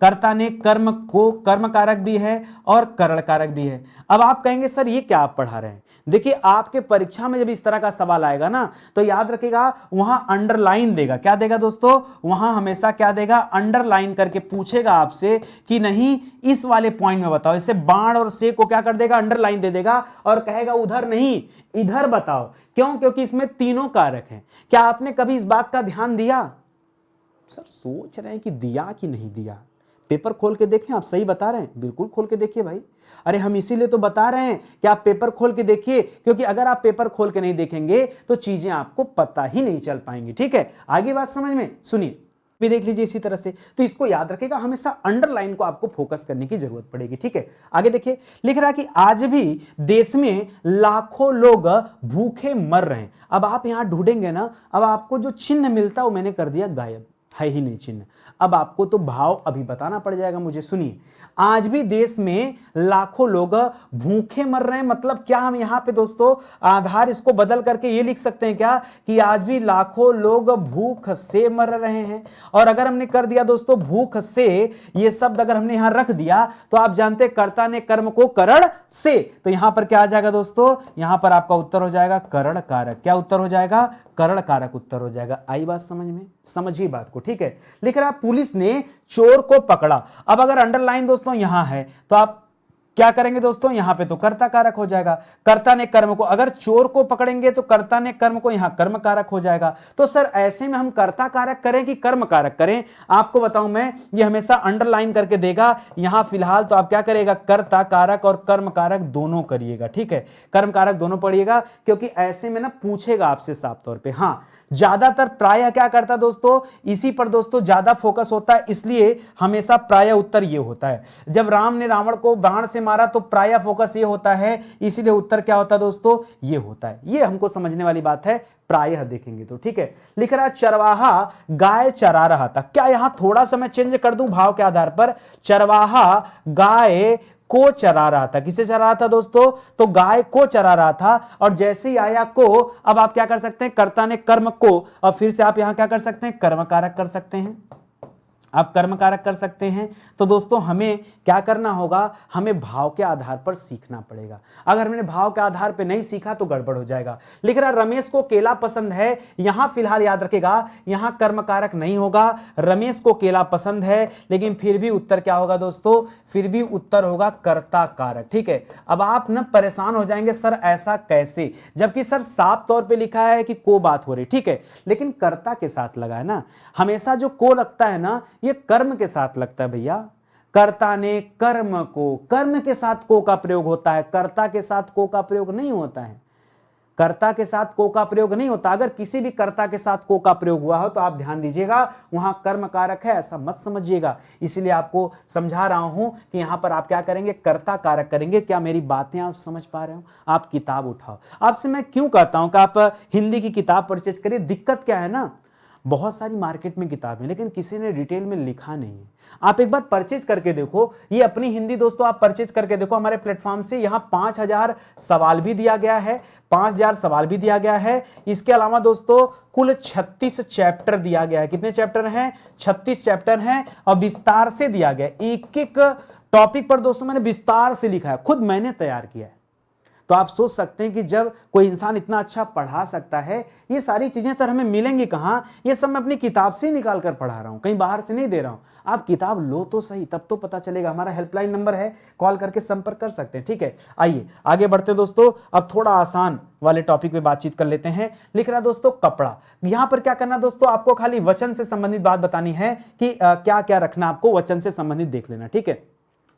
कर्ता ने कर्म को कर्म कारक भी है और करण कारक भी है। अब आप कहेंगे सर ये क्या आप पढ़ा रहे हैं। देखिए आपके परीक्षा में जब इस तरह का सवाल आएगा ना तो याद रखिएगा वहां अंडरलाइन देगा। क्या देगा दोस्तों, वहां हमेशा क्या देगा, अंडरलाइन करके पूछेगा आपसे कि नहीं इस वाले पॉइंट में बताओ। इसे बाण और से को क्या कर देगा, अंडरलाइन दे देगा और कहेगा उधर नहीं इधर बताओ। क्यों, क्योंकि इसमें तीनों कारक हैं। क्या आपने कभी इस बात का ध्यान दिया, सर सोच रहे हैं कि दिया कि नहीं दिया, पेपर खोल के देखें। आप सही बता रहे हैं, बिल्कुल खोल के देखिए भाई। अरे हम इसीलिए तो बता रहे हैं कि आप पेपर खोल के देखिए, क्योंकि अगर आप पेपर खोल के नहीं देखेंगे तो चीजें आपको पता ही नहीं चल पाएंगी। ठीक है, आगे बात समझ में, सुनिए भी देख लीजिए इसी तरह से। तो इसको याद रखेगा, हमेशा अंडरलाइन को आपको फोकस करने की जरूरत पड़ेगी। ठीक है, आगे देखिए, लिख रहा है कि आज भी देश में लाखों लोग भूखे मर रहे हैं। अब आप यहां ढूंढेंगे ना, अब आपको जो चिन्ह मिलता है वो मैंने कर दिया गायब, है ही नहीं चिन्ह। अब आपको तो भाव अभी बताना पड़ जाएगा मुझे। सुनिए, आज भी देश में लाखों लोग भूखे मर रहे हैं, मतलब क्या हम यहां पे दोस्तों आधार इसको बदल करके ये लिख सकते हैं क्या कि आज भी लाखों लोग भूख से मर रहे हैं। और अगर हमने कर दिया दोस्तों भूख से, ये शब्द अगर हमने यहां रख दिया तो आप जानते हैं कर्ता ने कर्म को करण से, तो यहां पर क्या आ जाएगा दोस्तों, यहां पर आपका उत्तर हो जाएगा करण कारक। क्या उत्तर हो जाएगा, करण कारक उत्तर हो जाएगा। आई बात समझ में, समझिए बात को। ठीक है, लिख रहा पुलिस ने चोर को पकड़ा। अब अगर अंडरलाइन दोस्तों यहां है तो आप क्या करेंगे दोस्तों, यहां पे तो कर्ता कारक हो जाएगा। कर्ता ने कर्म को, अगर चोर को पकड़ेंगे तो कर्ता ने कर्म को, यहां कर्म कारक हो जाएगा। तो सर ऐसे में हम कर्ता कारक करें कि कर्म कारक करें, आपको बताऊं मैं, ये हमेशा अंडरलाइन करके देगा। यहां फिलहाल तो आप क्या करेगा, कर्ता कारक और कर्म कारक दोनों करिएगा। ठीक है, कर्म कारक दोनों पढ़िएगा, क्योंकि ऐसे में ना पूछेगा आपसे साफ तौर पर। हां, ज्यादातर प्रायः क्या करता दोस्तों, इसी पर दोस्तों ज्यादा फोकस होता है, इसलिए हमेशा प्रायः उत्तर ये होता है। जब राम ने रावण को बाण से मारा तो प्रायः फोकस ये होता है, इसीलिए उत्तर क्या होता है दोस्तों, ये होता है। ये हमको समझने वाली बात है, प्रायः देखेंगे तो। ठीक है, लिख रहा चरवाहा गाय चरा रहा था। क्या यहां थोड़ा सा मैं चेंज कर दूं भाव के आधार पर, चरवाहा गाय को चरा रहा था। किसे चरा रहा था दोस्तों, तो गाय को चरा रहा था। और जैसे ही आया को, अब आप क्या कर सकते हैं, कर्ता ने कर्म को, और फिर से आप यहां क्या कर सकते हैं, कर्म कारक कर सकते हैं। आप कर्म कारक कर सकते हैं। तो दोस्तों हमें क्या करना होगा, हमें भाव के आधार पर सीखना पड़ेगा। अगर हमने भाव के आधार पर नहीं सीखा तो गड़बड़ हो जाएगा। लिख रहा रमेश को केला पसंद है। यहां फिलहाल याद रखेगा, यहां कर्म कारक नहीं होगा, रमेश को केला पसंद है, लेकिन फिर भी उत्तर क्या होगा दोस्तों, फिर भी उत्तर होगा कर्ता कारक। ठीक है, अब आप ना परेशान हो जाएंगे, सर ऐसा कैसे, जबकि सर साफ तौर पे लिखा है कि को बात हो रही। ठीक है, लेकिन कर्ता के साथ लगा है ना, हमेशा जो को लगता है ना ये कर्म के साथ लगता है भैया। कर्ता ने कर्म को, कर्म के साथ को का प्रयोग होता है, कर्ता के साथ को का प्रयोग नहीं होता है। कर्ता के साथ को का प्रयोग नहीं होता। अगर किसी भी कर्ता के साथ को का प्रयोग हुआ हो तो आप ध्यान दीजिएगा वहां कर्म कारक है, ऐसा मत समझिएगा। इसीलिए आपको समझा रहा हूं कि यहां पर आप क्या करेंगे, कर्ता कारक करेंगे। क्या मेरी बातें आप समझ पा रहे हो, आप किताब उठाओ। आपसे मैं क्यों कहता हूं कि आप हिंदी की किताब परचेज करिए। दिक्कत क्या है ना, बहुत सारी मार्केट में किताबें हैं लेकिन किसी ने डिटेल में लिखा नहीं है। आप एक बार परचेज करके देखो, ये अपनी हिंदी दोस्तों आप परचेज करके देखो हमारे प्लेटफॉर्म से। यहां 5000 सवाल भी दिया गया है, 5000 सवाल भी दिया गया है। इसके अलावा दोस्तों कुल 36 चैप्टर दिया गया है। कितने चैप्टर हैं, 36 चैप्टर हैं, और विस्तार से दिया गया। एक एक टॉपिक पर दोस्तों मैंने विस्तार से लिखा है, खुद मैंने तैयार किया है। तो आप सोच सकते हैं कि जब कोई इंसान इतना अच्छा पढ़ा सकता है, ये सारी चीजें सर हमें मिलेंगी कहां, ये सब मैं अपनी किताब से निकाल कर पढ़ा रहा हूं, कहीं बाहर से नहीं दे रहा हूं। आप किताब लो तो सही, तब तो पता चलेगा। हमारा हेल्पलाइन नंबर है, कॉल करके संपर्क कर सकते हैं। ठीक है, आइए आगे बढ़ते दोस्तों। अब थोड़ा आसान वाले टॉपिक पे बातचीत कर लेते हैं। लिख रहा दोस्तों कपड़ा। यहां पर क्या करना दोस्तों, आपको खाली वचन से संबंधित बात बतानी है कि क्या क्या रखना, आपको वचन से संबंधित देख लेना। ठीक है,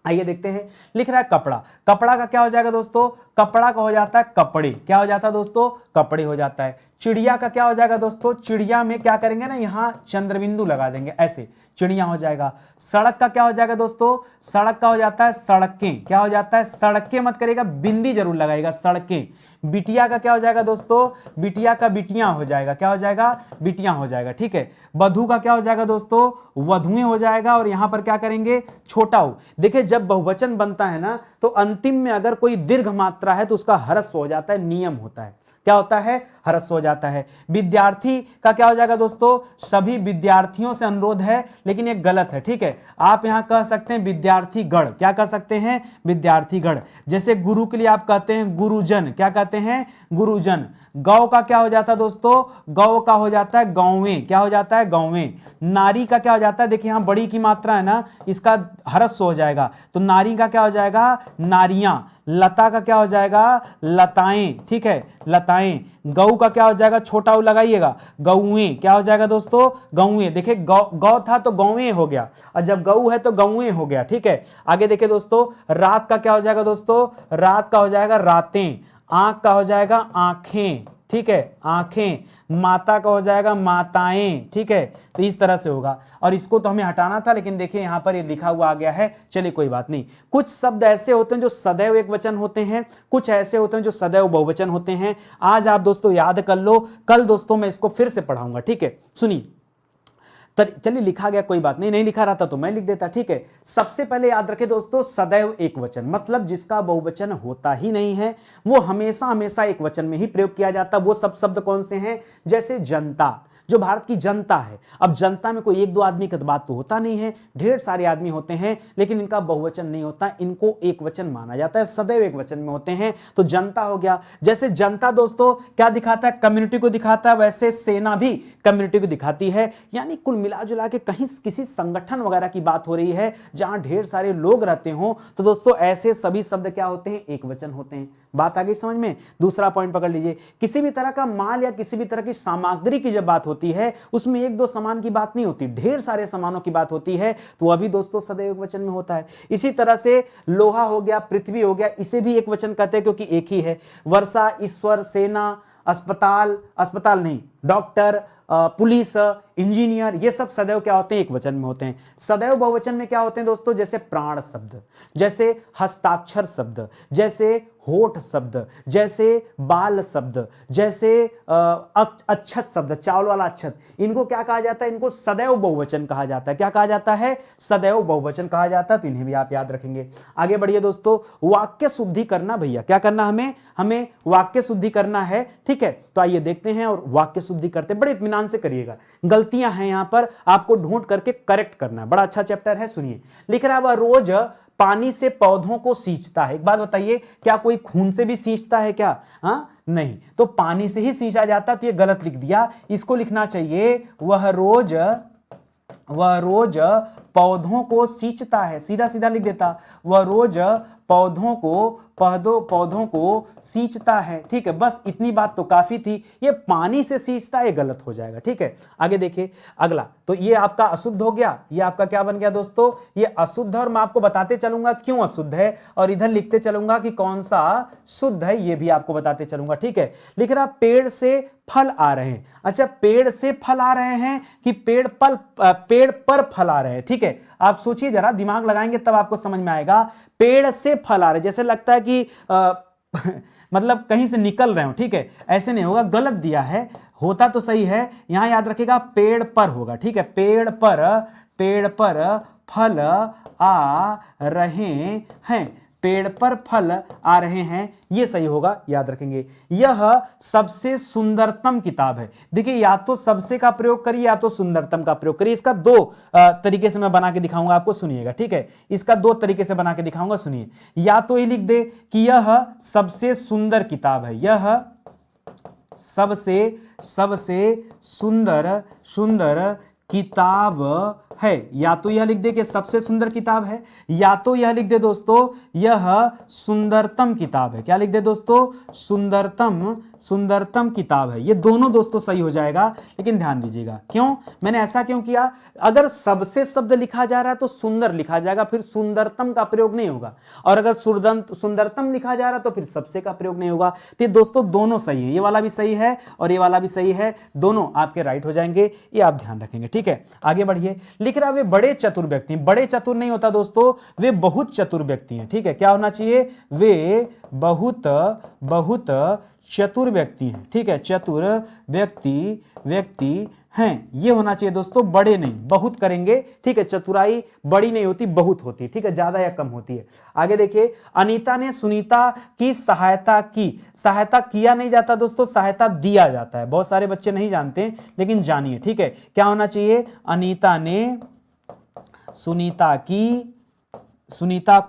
आइए देखते हैं। लिख रहा है कपड़ा। कपड़ा का क्या हो जाएगा दोस्तों, कपड़ा का हो जाता है कपड़े, क्या हो जाता है दोस्तों, कपड़े हो जाता है। चिड़िया का क्या हो जाएगा दोस्तों, चिड़िया में क्या करेंगे ना, यहां चंद्रबिंदु लगा देंगे, ऐसे चिड़िया हो जाएगा। सड़क का क्या हो जाएगा दोस्तों, सड़क का हो जाता है सड़कें, क्या हो जाता है, सड़कें मत करेगा, बिंदी जरूर लगाएगा, सड़कें। बिटिया का क्या हो जाएगा दोस्तों, बिटिया का बिटियां हो जाएगा, क्या हो जाएगा, बिटियां हो जाएगा, ठीक है। वधु का क्या हो जाएगा दोस्तों, वधुएं हो जाएगा, और यहां पर क्या करेंगे, छोटा ऊ। देखिए जब बहुवचन बनता है ना तो अंतिम में अगर कोई दीर्घ मात्रा है तो उसका ह्रस्व हो जाता है, नियम होता है, क्या होता है, ह्रस्व हो जाता है। विद्यार्थी का क्या हो जाएगा दोस्तों, सभी विद्यार्थियों से अनुरोध है, लेकिन ये गलत है, ठीक है। आप यहां कह सकते हैं विद्यार्थीगण, क्या कह सकते हैं, विद्यार्थीगण। जैसे गुरु के लिए आप कहते हैं गुरुजन, क्या कहते हैं, गुरुजन। गौ का क्या हो जाता है दोस्तों, गौ का हो जाता है गौवें, क्या हो जाता है, गौवें। नारी का क्या हो जाता है, देखिए यहां बड़ी की मात्रा है ना, इसका ह्रस्व हो जाएगा, तो नारी का क्या हो जाएगा, नारियां। लता का क्या हो जाएगा, लताएं, ठीक है, लताएं। गऊ का क्या हो जाएगा, छोटा ऊ लगाइएगा, गौएं, क्या हो जाएगा दोस्तों, गौएं। देखिए गौ था तो गौएं हो गया, और जब गऊ है तो गौएं हो गया, ठीक है। आगे देखिए दोस्तों, रात का क्या हो जाएगा दोस्तों, रात का हो जाएगा रातें। आंख का हो जाएगा आंखें, ठीक है, आंखें। माता का हो जाएगा माताएं, ठीक है। तो इस तरह से होगा, और इसको तो हमें हटाना था, लेकिन देखिए यहां पर ये लिखा हुआ आ गया है, चलिए कोई बात नहीं। कुछ शब्द ऐसे होते हैं जो सदैव एक वचन होते हैं, कुछ ऐसे होते हैं जो सदैव बहुवचन होते हैं। आज आप दोस्तों याद कर लो, कल दोस्तों मैं इसको फिर से पढ़ाऊंगा, ठीक है। सुनिए, चलिए लिखा गया, कोई बात नहीं, नहीं लिखा रहता तो मैं लिख देता, ठीक है। सबसे पहले याद रखें दोस्तों, सदैव एक वचन मतलब जिसका बहुवचन होता ही नहीं है, वो हमेशा हमेशा एक वचन में ही प्रयोग किया जाता। वो सब शब्द कौन से हैं, जैसे जनता, जो भारत की जनता है। अब जनता में कोई एक दो आदमी का बात तो होता नहीं है, ढेर सारे आदमी होते हैं, लेकिन इनका बहुवचन नहीं होता, इनको एक वचन माना जाता है, सदैव एक वचन में होते हैं। तो जनता हो गया। जैसे जनता दोस्तों क्या दिखाता है, कम्युनिटी को दिखाता है, वैसे सेना भी कम्युनिटी को दिखाती है। यानी कुल मिला जुला के कहीं किसी संगठन वगैरह की बात हो रही है जहां ढेर सारे लोग रहते हो, तो दोस्तों ऐसे सभी शब्द क्या होते हैं, एक वचन होते हैं। बात आ गई समझ में। दूसरा पॉइंट पकड़ लीजिए, किसी भी तरह का माल या किसी भी तरह की सामग्री की जब बात होती है, उसमें एक दो सामान की बात नहीं होती, ढेर सारे सामानों की बात होती है, तो अभी दोस्तों सदैव एक वचन में होता है। इसी तरह से लोहा हो गया, पृथ्वी हो गया, इसे भी एक वचन कहते हैं क्योंकि एक ही है। वर्षा, ईश्वर, सेना, अस्पताल, अस्पताल नहीं, डॉक्टर, पुलिस, इंजीनियर, ये सब सदैव क्या होते हैं, एक वचन में होते हैं। सदैव बहुवचन में क्या होते हैं दोस्तों, जैसे प्राण शब्द, जैसे हस्ताक्षर शब्द, जैसे होठ शब्द, जैसे बाल शब्द, जैसे अच्छत शब्द, चावल वाला अच्छत, इनको क्या कहा जाता है, इनको सदैव बहुवचन कहा जाता है। क्या कहा जाता है, सदैव बहुवचन कहा जाता है। तो इन्हें भी आप याद रखेंगे। आगे बढ़िए दोस्तों, वाक्य शुद्धि करना, भैया क्या करना, हमें वाक्य शुद्धि करना है, ठीक है। तो आइए देखते हैं और वाक्य शुद्धि करते हैं, बड़े इत्मीनान से करिएगा। गलतियां हैं यहां पर, आपको ढूंढ करके करेक्ट करना है। बड़ा अच्छा चैप्टर है, सुनिए। लिख रहा है, वह रोज पानी से पौधों को सींचता है। एक बात बताइए, क्या कोई खून से भी सींचता है क्या, हाँ नहीं, तो पानी से ही सींचा जाता। तो ये गलत लिख दिया, इसको लिखना चाहिए, वह रोज पौधों को सींचता है, सीधा सीधा लिख देता, वह रोज पौधों को सींचता है, ठीक है। बस इतनी बात तो काफी थी। ये पानी से सींचता है, गलत हो जाएगा, ठीक है। आगे देखिए अगला, तो ये आपका अशुद्ध हो गया, ये आपका क्या बन गया दोस्तों, ये अशुद्ध है, और मैं आपको बताते चलूंगा क्यों अशुद्ध है, और इधर लिखते चलूंगा कि कौन सा शुद्ध है, ये भी आपको बताते चलूंगा, ठीक है। लिख रहा, पेड़ से फल आ रहे हैं। अच्छा, पेड़ से फल आ रहे हैं कि पेड़ पर फल आ रहे हैं, ठीक है। आप सोचिए जरा, दिमाग लगाएंगे तब आपको समझ में आएगा। पेड़ से फल आ रहे, जैसे लगता है कि मतलब कहीं से निकल रहे हो, ठीक है, ऐसे नहीं होगा, गलत दिया है, होता तो सही है। यहां याद रखिएगा पेड़ पर होगा, ठीक है, पेड़ पर फल आ रहे हैं, पेड़ पर फल आ रहे हैं, ये सही होगा, याद रखेंगे। यह सबसे सुंदरतम किताब है। देखिए, या तो सबसे का प्रयोग करिए या तो सुंदरतम का प्रयोग करिए। इसका दो तरीके से मैं बना के दिखाऊंगा आपको, सुनिएगा, ठीक है। इसका दो तरीके से बना के दिखाऊंगा, सुनिए। या तो ये लिख दे कि यह सबसे सुंदर किताब है, यह सबसे सुंदर किताब है। या तो यह लिख दे कि सबसे सुंदर किताब है, या तो यह लिख दे दोस्तों, यह सुंदरतम किताब है। क्या लिख दे दोस्तों, सुंदरतम सुंदरतम किताब है। ये दोनों दोस्तों सही हो जाएगा, लेकिन ध्यान दीजिएगा क्यों, मैंने ऐसा क्यों किया। अगर सबसे शब्द लिखा जा रहा है तो सुंदर लिखा जाएगा, फिर सुंदरतम का प्रयोग नहीं होगा, और अगर सुंदरतम लिखा जा रहा है तो फिर सबसे का प्रयोग नहीं होगा। तो ये दोस्तों दोनों सही है, ये वाला भी सही है और ये वाला भी सही है, दोनों आपके राइट हो जाएंगे, ये आप ध्यान रखेंगे। ठीक है, आगे बढ़िए। लिख रहा है वे बड़े चतुर व्यक्ति, बड़े चतुर नहीं होता दोस्तों, वे बहुत चतुर व्यक्ति हैं। ठीक है, क्या होना चाहिए, वे बहुत बहुत चतुर व्यक्ति हैं। ठीक है, चतुर व्यक्ति हैं, ये होना चाहिए दोस्तों, बड़े नहीं, बहुत करेंगे। ठीक है, चतुराई बड़ी नहीं होती, बहुत होती है। ठीक है, ज्यादा या कम होती है। आगे देखिए, अनीता ने सुनीता की सहायता की, सहायता किया नहीं जाता दोस्तों, सहायता दिया जाता है। बहुत सारे बच्चे नहीं जानते, लेकिन जानिए। ठीक है, क्या होना चाहिए, अनीता ने सुनीता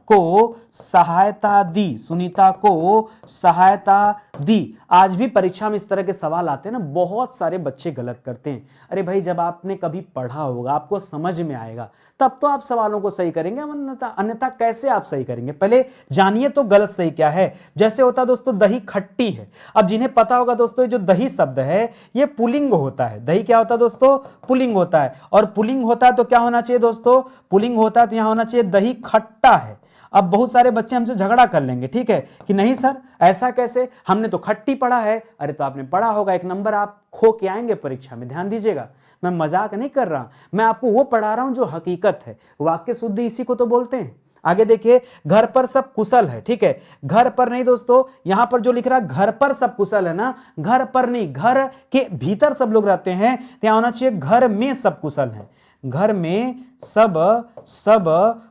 को सहायता दी, सुनीता को सहायता दी। आज भी परीक्षा में इस तरह के सवाल आते हैं ना, बहुत सारे बच्चे गलत करते हैं। अरे भाई, जब आपने कभी पढ़ा होगा, आपको समझ में आएगा, तब तो आप सवालों को सही करेंगे, अन्यथा कैसे आप सही करेंगे। पहले जानिए तो गलत सही क्या है। जैसे होता है दोस्तों, दही खट्टी है। अब जिन्हें पता होगा दोस्तों, जो दही शब्द है ये पुल्लिंग होता है। दही क्या होता है दोस्तों, पुल्लिंग होता है, और पुल्लिंग होता है तो क्या होना चाहिए दोस्तों, पुल्लिंग होता है तो यहां होना चाहिए दही खट्टा है। अब बहुत सारे बच्चे हमसे झगड़ा कर लेंगे, ठीक है, कि नहीं सर ऐसा कैसे, हमने तो खट्टी पढ़ा है। अरे तो आपने पढ़ा होगा, एक नंबर आप खो के आएंगे परीक्षा में, ध्यान दीजिएगा। मैं मजाक नहीं कर रहा, मैं आपको वो पढ़ा रहा हूं जो हकीकत है। वाक्य शुद्धि इसी को तो बोलते हैं। आगे देखिए, घर पर सब कुशल है। ठीक है, घर पर नहीं दोस्तों, यहां पर जो लिख रहा है घर पर सब कुशल है ना, घर पर नहीं, घर के भीतर सब लोग रहते हैं, तो यहां होना चाहिए घर में सब कुशल हैं। घर में सब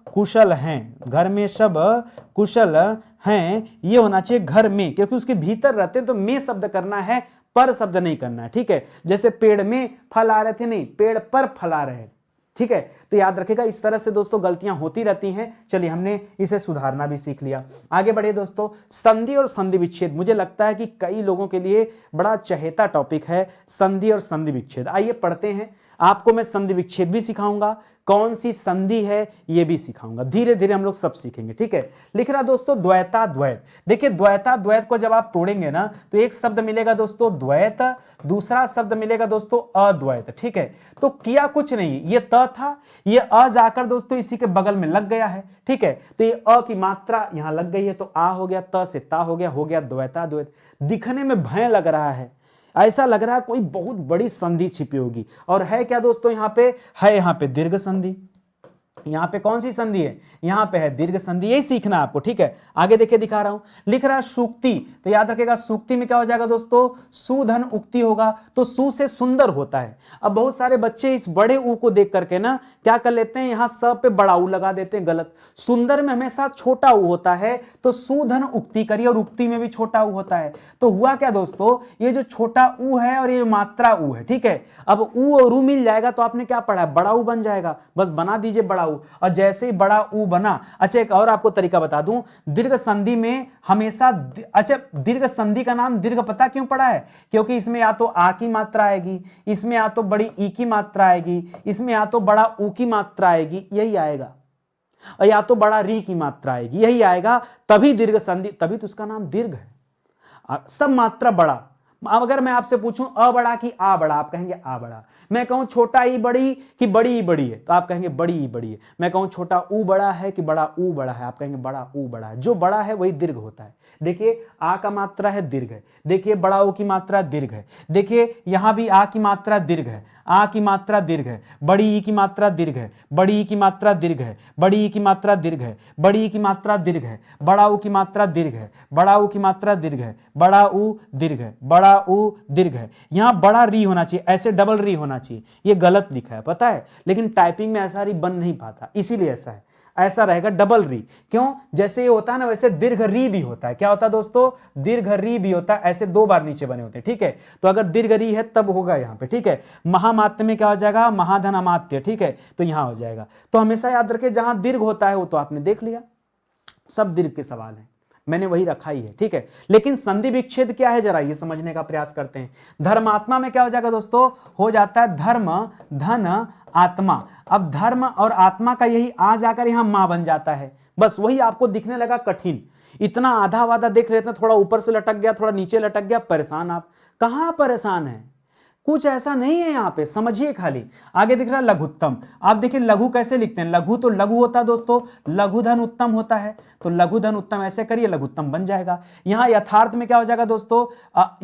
कुशल हैं, घर में सब कुशल हैं, ये होना चाहिए घर में, क्योंकि उसके भीतर रहते हैं तो में शब्द करना है, पर शब्द नहीं करना है। ठीक है, जैसे पेड़ में फल आ रहे थे, नहीं, पेड़ पर फल आ रहे हैं। ठीक है, तो याद रखिएगा, इस तरह से दोस्तों गलतियां होती रहती हैं। चलिए, हमने इसे सुधारना भी सीख लिया। आगे बढ़े दोस्तों, संधि और संधि विच्छेद। मुझे लगता है कि कई लोगों के लिए बड़ा चहेता टॉपिक है संधि और संधि विच्छेद। आइए पढ़ते हैं। आपको मैं संधि विच्छेद भी सिखाऊंगा, कौन सी संधि है ये भी सिखाऊंगा। धीरे धीरे हम लोग सब सीखेंगे। ठीक है, लिख रहा दोस्तों द्वैता द्वैत। देखिए, द्वैता द्वैत को जब आप तोड़ेंगे ना, तो एक शब्द मिलेगा दोस्तों द्वैत, दूसरा शब्द मिलेगा दोस्तों अद्वैत। ठीक है, तो किया कुछ नहीं, ये त था, ये अ जाकर दोस्तों इसी के बगल में लग गया है। ठीक है, तो ये अ की मात्रा यहां लग गई है, तो आ हो गया, त से ता हो गया द्वैता द्वैत। दिखने में भय लग रहा है, ऐसा लग रहा है कोई बहुत बड़ी संधि छिपी होगी, और है क्या दोस्तों, यहाँ पे दीर्घ संधि। यहां पे कौन सी संधि है, यहां पे है दीर्घ संधि। यही सीखना आपको। ठीक है, आगे देखिए, दिखा रहा हूं, लिख रहा है सूक्ति। तो याद रखिएगा, सूक्ति में क्या हो जाएगा दोस्तों, सुधन उक्ति होगा, तो सु से सुंदर होता है। अब बहुत सारे बच्चे इस बड़े ऊ को देख करके ना क्या कर लेते हैं, यहां स पे बड़ा ऊ लगा देते हैं, गलत। सुंदर में हमेशा छोटा ऊ होता है, तो सुधन उक्ति करिए, और उक्ति में भी छोटा ऊ होता है। तो हुआ क्या दोस्तों, ये जो छोटा ऊ है और ये मात्रा ऊ है। ठीक है, अब ऊ और ऊ मिल जाएगा तो आपने क्या पढ़ा है, बड़ा ऊ बन जाएगा। बस बना दीजिए बड़ा ऊ, और जैसे ही बड़ा ऊ बना। अच्छा, एक और आपको तरीका बता दूं, दीर्घ संधि में हमेशा, अच्छा, दीर्घ संधि का नाम दीर्घ पता क्यों पड़ा है, क्योंकि इसमें या तो आ की मात्रा आएगी, इसमें या तो बड़ी ई की मात्रा आएगी, इसमें या तो बड़ा ऊ की मात्रा आएगी, यही आएगा, और या तो बड़ा री की मात्रा आएगी, यही आएगा, तभी दीर्घ संधि, तभी तो उसका नाम दीर्घ है। सब मात्रा बड़ा। अगर मैं आपसे पूछूं अ बड़ा कि आ बड़ा, आप कहेंगे आ बड़ा। मैं कहूं छोटा ई बड़ी कि बड़ी ई बड़ी है, तो आप कहेंगे बड़ी ई बड़ी है। मैं कहूं छोटा ऊ बड़ा है कि बड़ा ऊ बड़ा है, आप कहेंगे बड़ा ऊ बड़ा है। जो बड़ा है वही दीर्घ होता है। देखिए, आ का मात्रा है दीर्घ है, देखिए बड़ा ऊ की मात्रा दीर्घ है, देखिए यहां भी आ की मात्रा दीर्घ है, आ की मात्रा दीर्घ है, बड़ी ई की मात्रा दीर्घ है, बड़ी ई की मात्रा दीर्घ है, बड़ी ई की मात्रा दीर्घ है, बड़ी ई की मात्रा दीर्घ है, बड़ा ऊ की मात्रा दीर्घ है, बड़ा ऊ की मात्रा दीर्घ है, बड़ा ऊ दीर्घ है, बड़ा ऊ दीर्घ है। यहां बड़ा री होना चाहिए, ऐसे डबल री होना चाहिए, ये गलत लिखा है पता है, लेकिन टाइपिंग में ऐसा री बन नहीं पाता, इसीलिए ऐसा है। ऐसा रहेगा डबल री, क्यों, जैसे ये होता है ना वैसे दीर्घ री भी होता है। क्या होता है दोस्तों, दीर्घ री भी होता है, ऐसे दो बार नीचे बने होते हैं। ठीक है, तो अगर दीर्घ री है तब होगा यहाँ पे। ठीक है, महामात्य में क्या हो जाएगा, महाधन अमात्य। ठीक है, तो यहां हो जाएगा। तो हमेशा याद रखें, जहां दीर्घ होता है वो तो आपने देख लिया, सब दीर्घ के सवाल है, मैंने वही रखा ही है। ठीक है, लेकिन संधि विच्छेद क्या है, जरा ये समझने का प्रयास करते हैं। धर्मात्मा में क्या हो जाएगा दोस्तों, हो जाता है धर्म धन आत्मा। अब धर्म और आत्मा का यही आ जाकर यहां मां बन जाता है, बस वही आपको दिखने लगा कठिन। इतना आधा वाधा देख लेते हैं, थोड़ा ऊपर से लटक गया, थोड़ा नीचे लटक गया, परेशान। आप कहां परेशान है? कुछ ऐसा नहीं है यहां पे, समझिए खाली। आगे दिख रहा है लघुत्तम। आप देखिए लघु कैसे लिखते हैं, लघु तो लघु होता है दोस्तों, लघु धन उत्तम होता है, तो लघु धन उत्तम ऐसे करिए, लघुत्तम बन जाएगा। यहां यथार्थ में क्या हो जाएगा दोस्तों,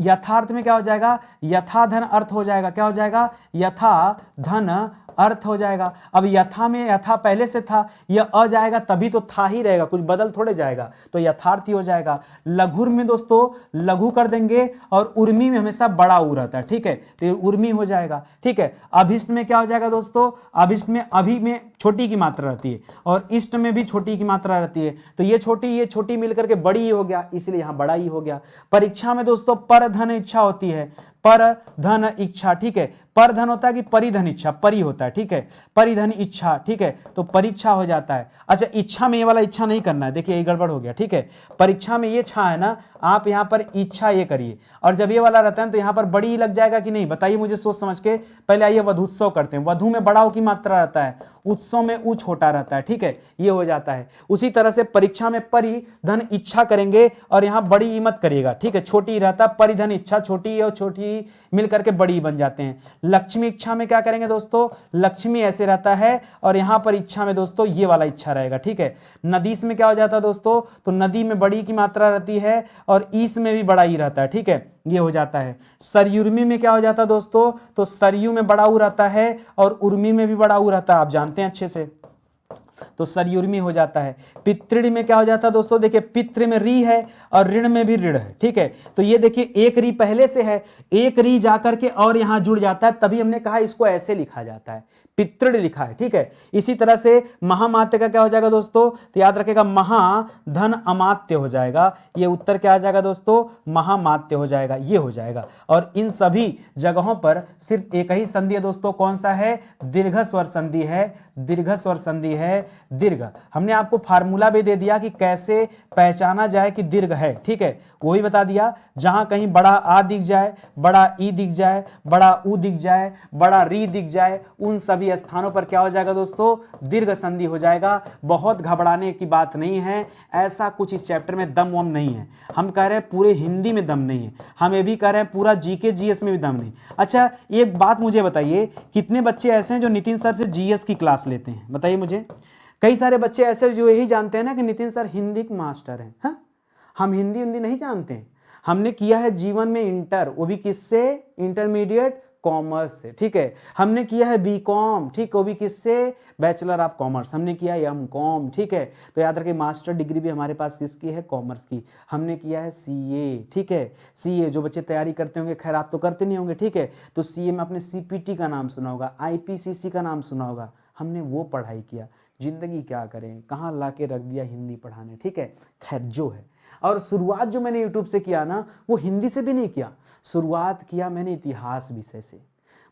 यथार्थ में क्या हो जाएगा, यथा धन अर्थ हो जाएगा। क्या हो जाएगा, यथा धन अर्थ हो जाएगा। अब यथा में यथा पहले से था, यह अ जाएगा तभी तो था ही रहेगा, कुछ बदल थोड़े जाएगा, तो यथार्थ ही हो जाएगा। लघुर में दोस्तों लघु कर देंगे, और उर्मी में हमेशा बड़ा ऊ रहता है, ठीक है, तो ये उर्मी हो जाएगा, ठीक है। अभिष्ट में क्या हो जाएगा दोस्तों, अभिष्ट में अभी में छोटी की मात्रा रहती है, और इष्ट में भी छोटी की मात्रा रहती है, तो ये छोटी मिलकर के बड़ी ही हो गया, इसलिए यहां बड़ा ही हो गया। परीक्षा में दोस्तों पर धन इच्छा होती है, पर धन इच्छा, ठीक है। पर धन होता है कि परिधन इच्छा, परि होता है, ठीक है, परिधन इच्छा, ठीक है, तो परीक्षा हो जाता है। अच्छा, इच्छा में ये वाला इच्छा नहीं करना है, देखिए ये गड़बड़ हो गया, ठीक है। परीक्षा में ये छा है ना, आप यहां पर इच्छा ये करिए, और जब ये वाला रहता है तो यहां पर बड़ी लग जाएगा कि नहीं, बताइए मुझे सोच समझ के। पहले आइए वधुत्सव करते हैं, वधु में बड़ा की मात्रा रहता है, उत्सव में ऊ छोटा रहता है, ठीक है, ये हो जाता है। उसी तरह से परीक्षा में परिधन इच्छा करेंगे, और यहां बड़ी ई मत करिएगा, ठीक है, छोटी ही रहता है, परिधन इच्छा छोटी और छोटी मिलकर के बड़ी बन जाते हैं। लक्ष्मी इच्छा में क्या करेंगे दोस्तों, लक्ष्मी ऐसे रहता है, और यहां पर इच्छा में दोस्तों ये वाला इच्छा रहेगा, ठीक है। नदीस में क्या हो जाता है दोस्तों, तो नदी में बड़ी की मात्रा रहती है, और ईस में भी बड़ा ही रहता है, ठीक है, ये हो जाता है। सरयुर्मी में क्या हो जाता है दोस्तों, तो सरयू में बड़ा ऊ रहता है, और उर्मी में भी बड़ा ऊ रहता है, आप जानते हैं अच्छे से, तो सरयुर्मी हो जाता है। पितृ में क्या हो जाता है दोस्तों, देखिए पितृ में री है, और ऋण में भी ऋण है, ठीक है, तो ये देखिए एक री पहले से है, एक री जाकर के और यहां जुड़ जाता है, तभी हमने कहा इसको ऐसे लिखा जाता है, पितृ लिखा है, ठीक है। इसी तरह से महामात्य का क्या हो जाएगा दोस्तों, तो याद रखेगा महाधन अमात्य हो जाएगा, ये उत्तर क्या आ जाएगा दोस्तों, महामात्य हो जाएगा, ये हो जाएगा। और इन सभी जगहों पर सिर्फ एक ही संधि है दोस्तों, कौन सा है, दीर्घ स्वर संधि है, दीर्घ स्वर संधि है, दीर्घ। हमने आपको फार्मूला भी दे दिया कि कैसे पहचाना जाए कि दीर्घ है, ठीक है, वो भी बता दिया। जहां कहीं बड़ा आ दिख जाए, बड़ा ई दिख जाए, बड़ा ऊ दिख जाए, बड़ा री दिख जाए, उन सभी स्थानों पर क्या हो जाएगा दोस्तों, दीर्घ संधि हो जाएगा। बहुत घबराने की बात नहीं है, ऐसा कुछ इस चैप्टर में दम वम नहीं है। हम कह रहे हैं पूरे हिंदी में दम नहीं है, हम ये भी कह रहे हैं पूरा जीके जीएस में भी दम नहीं। अच्छा, एक बात मुझे बताइए, कितने बच्चे ऐसे हैं जो नितिन सर से जीएस की क्लास लेते हैं, बताइए मुझे। कई सारे बच्चे ऐसे जो यही जानते हैं ना कि नितिन सर हिंदी के मास्टर हैं। हाँ, हम हिंदी नहीं जानते हैं, हमने किया है जीवन में इंटर, वो भी किससे, इंटरमीडिएट कॉमर्स से, ठीक है। हमने किया है बीकॉम, ठीक, वो भी किससे, बैचलर ऑफ कॉमर्स। हमने किया है एमकॉम, ठीक है, तो याद रखिए मास्टर डिग्री भी हमारे पास किसकी है, कॉमर्स की। हमने किया है सीए, ठीक है, सीए जो बच्चे तैयारी करते होंगे, खैर आप तो करते नहीं होंगे, ठीक है, तो सीए में आपने सीपीटी का नाम सुना होगा, आईपीसीसी का नाम सुना होगा, हमने वो पढ़ाई किया। जिंदगी क्या करें, कहाँ ला के रख दिया हिंदी पढ़ाने, ठीक है, खैर जो है। और शुरुआत जो मैंने यूट्यूब से किया ना, वो हिंदी से भी नहीं किया, शुरुआत किया मैंने इतिहास विषय से।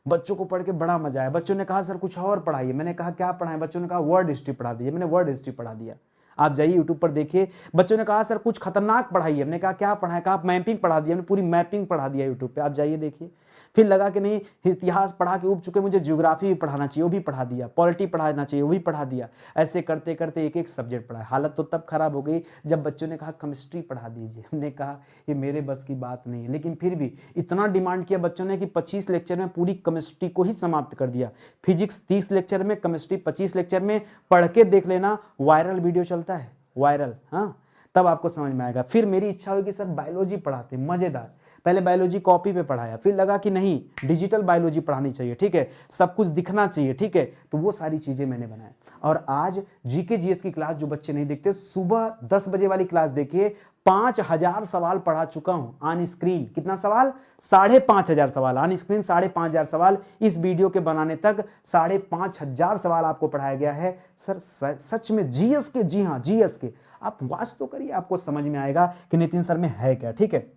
बच्चों को पढ़ के बड़ा मजा आया, बच्चों ने कहा सर कुछ और पढ़ाइए, मैंने कहा क्या पढ़ाएं, बच्चों ने कहा वर्ड हिस्ट्री पढ़ा दीजिए, मैंने वर्ड हिस्ट्री पढ़ा दिया। आप जाइए यूट्यूब पर देखिए, बच्चों ने कहा सर कुछ खतरनाक पढ़ाइए, हमने कहा क्या पढ़ाएं, कहा मैपिंग पढ़ा दिया, हमने पूरी मैपिंग पढ़ा दिया यूट्यूब पे, आप जाइए देखिए। फिर लगा कि नहीं इतिहास पढ़ा के उब चुके, मुझे ज्योग्राफी भी पढ़ाना चाहिए, वो भी पढ़ा दिया, पॉलिटी पढ़ाना चाहिए, वो भी पढ़ा दिया। ऐसे करते करते एक एक सब्जेक्ट पढ़ा। हालत तो तब खराब हो गई जब बच्चों ने कहा केमिस्ट्री पढ़ा दीजिए, हमने कहा ये मेरे बस की बात नहीं है, लेकिन फिर भी इतना डिमांड किया बच्चों ने कि 25 लेक्चर में पूरी केमिस्ट्री को ही समाप्त कर दिया। फिजिक्स 30 लेक्चर में, केमिस्ट्री 25 लेक्चर में, पढ़ के देख लेना, वायरल वीडियो चलता है, वायरल, हाँ, तब आपको समझ में आएगा। फिर मेरी इच्छा हुई कि सर बायोलॉजी पढ़ाते, मजेदार। पहले बायोलॉजी कॉपी पे पढ़ाया, फिर लगा कि नहीं डिजिटल बायोलॉजी पढ़ानी चाहिए, ठीक है, सब कुछ दिखना चाहिए, ठीक है, तो वो सारी चीजें मैंने बनाया। और आज जीके जीएस की क्लास जो बच्चे नहीं देखते, सुबह 10 बजे वाली क्लास देखिए, 5000 सवाल पढ़ा चुका हूं ऑन स्क्रीन। कितना सवाल, 5500 सवाल ऑन स्क्रीन, 5500 सवाल इस वीडियो के बनाने तक, 5500 सवाल आपको पढ़ाया गया है। सर सच में जीएस के, जी हाँ जीएस के, आप वॉच तो करिए, आपको समझ में आएगा कि नितिन सर में है क्या, ठीक है।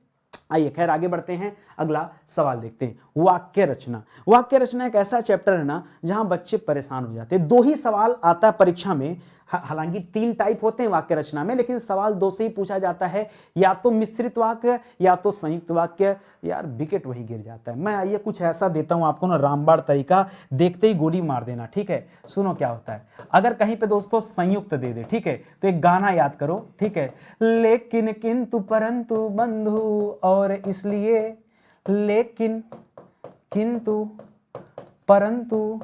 आइए खैर आगे बढ़ते हैं। अगला सवाल देखते हैं, वाक्य रचना। वाक्य रचना एक ऐसा चैप्टर है ना जहां बच्चे परेशान हो जाते हैं। दो ही सवाल आता है परीक्षा में, हालांकि 3 टाइप होते हैं वाक्य रचना में, लेकिन सवाल 2 से ही पूछा जाता है, या तो मिश्रित वाक्य या तो संयुक्त वाक्य। यार विकेट वहीं गिर जाता है। मैं आइए कुछ ऐसा देता हूं आपको ना, रामबाण तरीका, देखते ही गोली मार देना, ठीक है। सुनो क्या होता है, अगर कहीं पे दोस्तों संयुक्त दे दे, ठीक है, तो एक गाना याद करो, ठीक है, लेकिन किंतु परंतु बंधु और इसलिए, लेकिन किंतु परंतु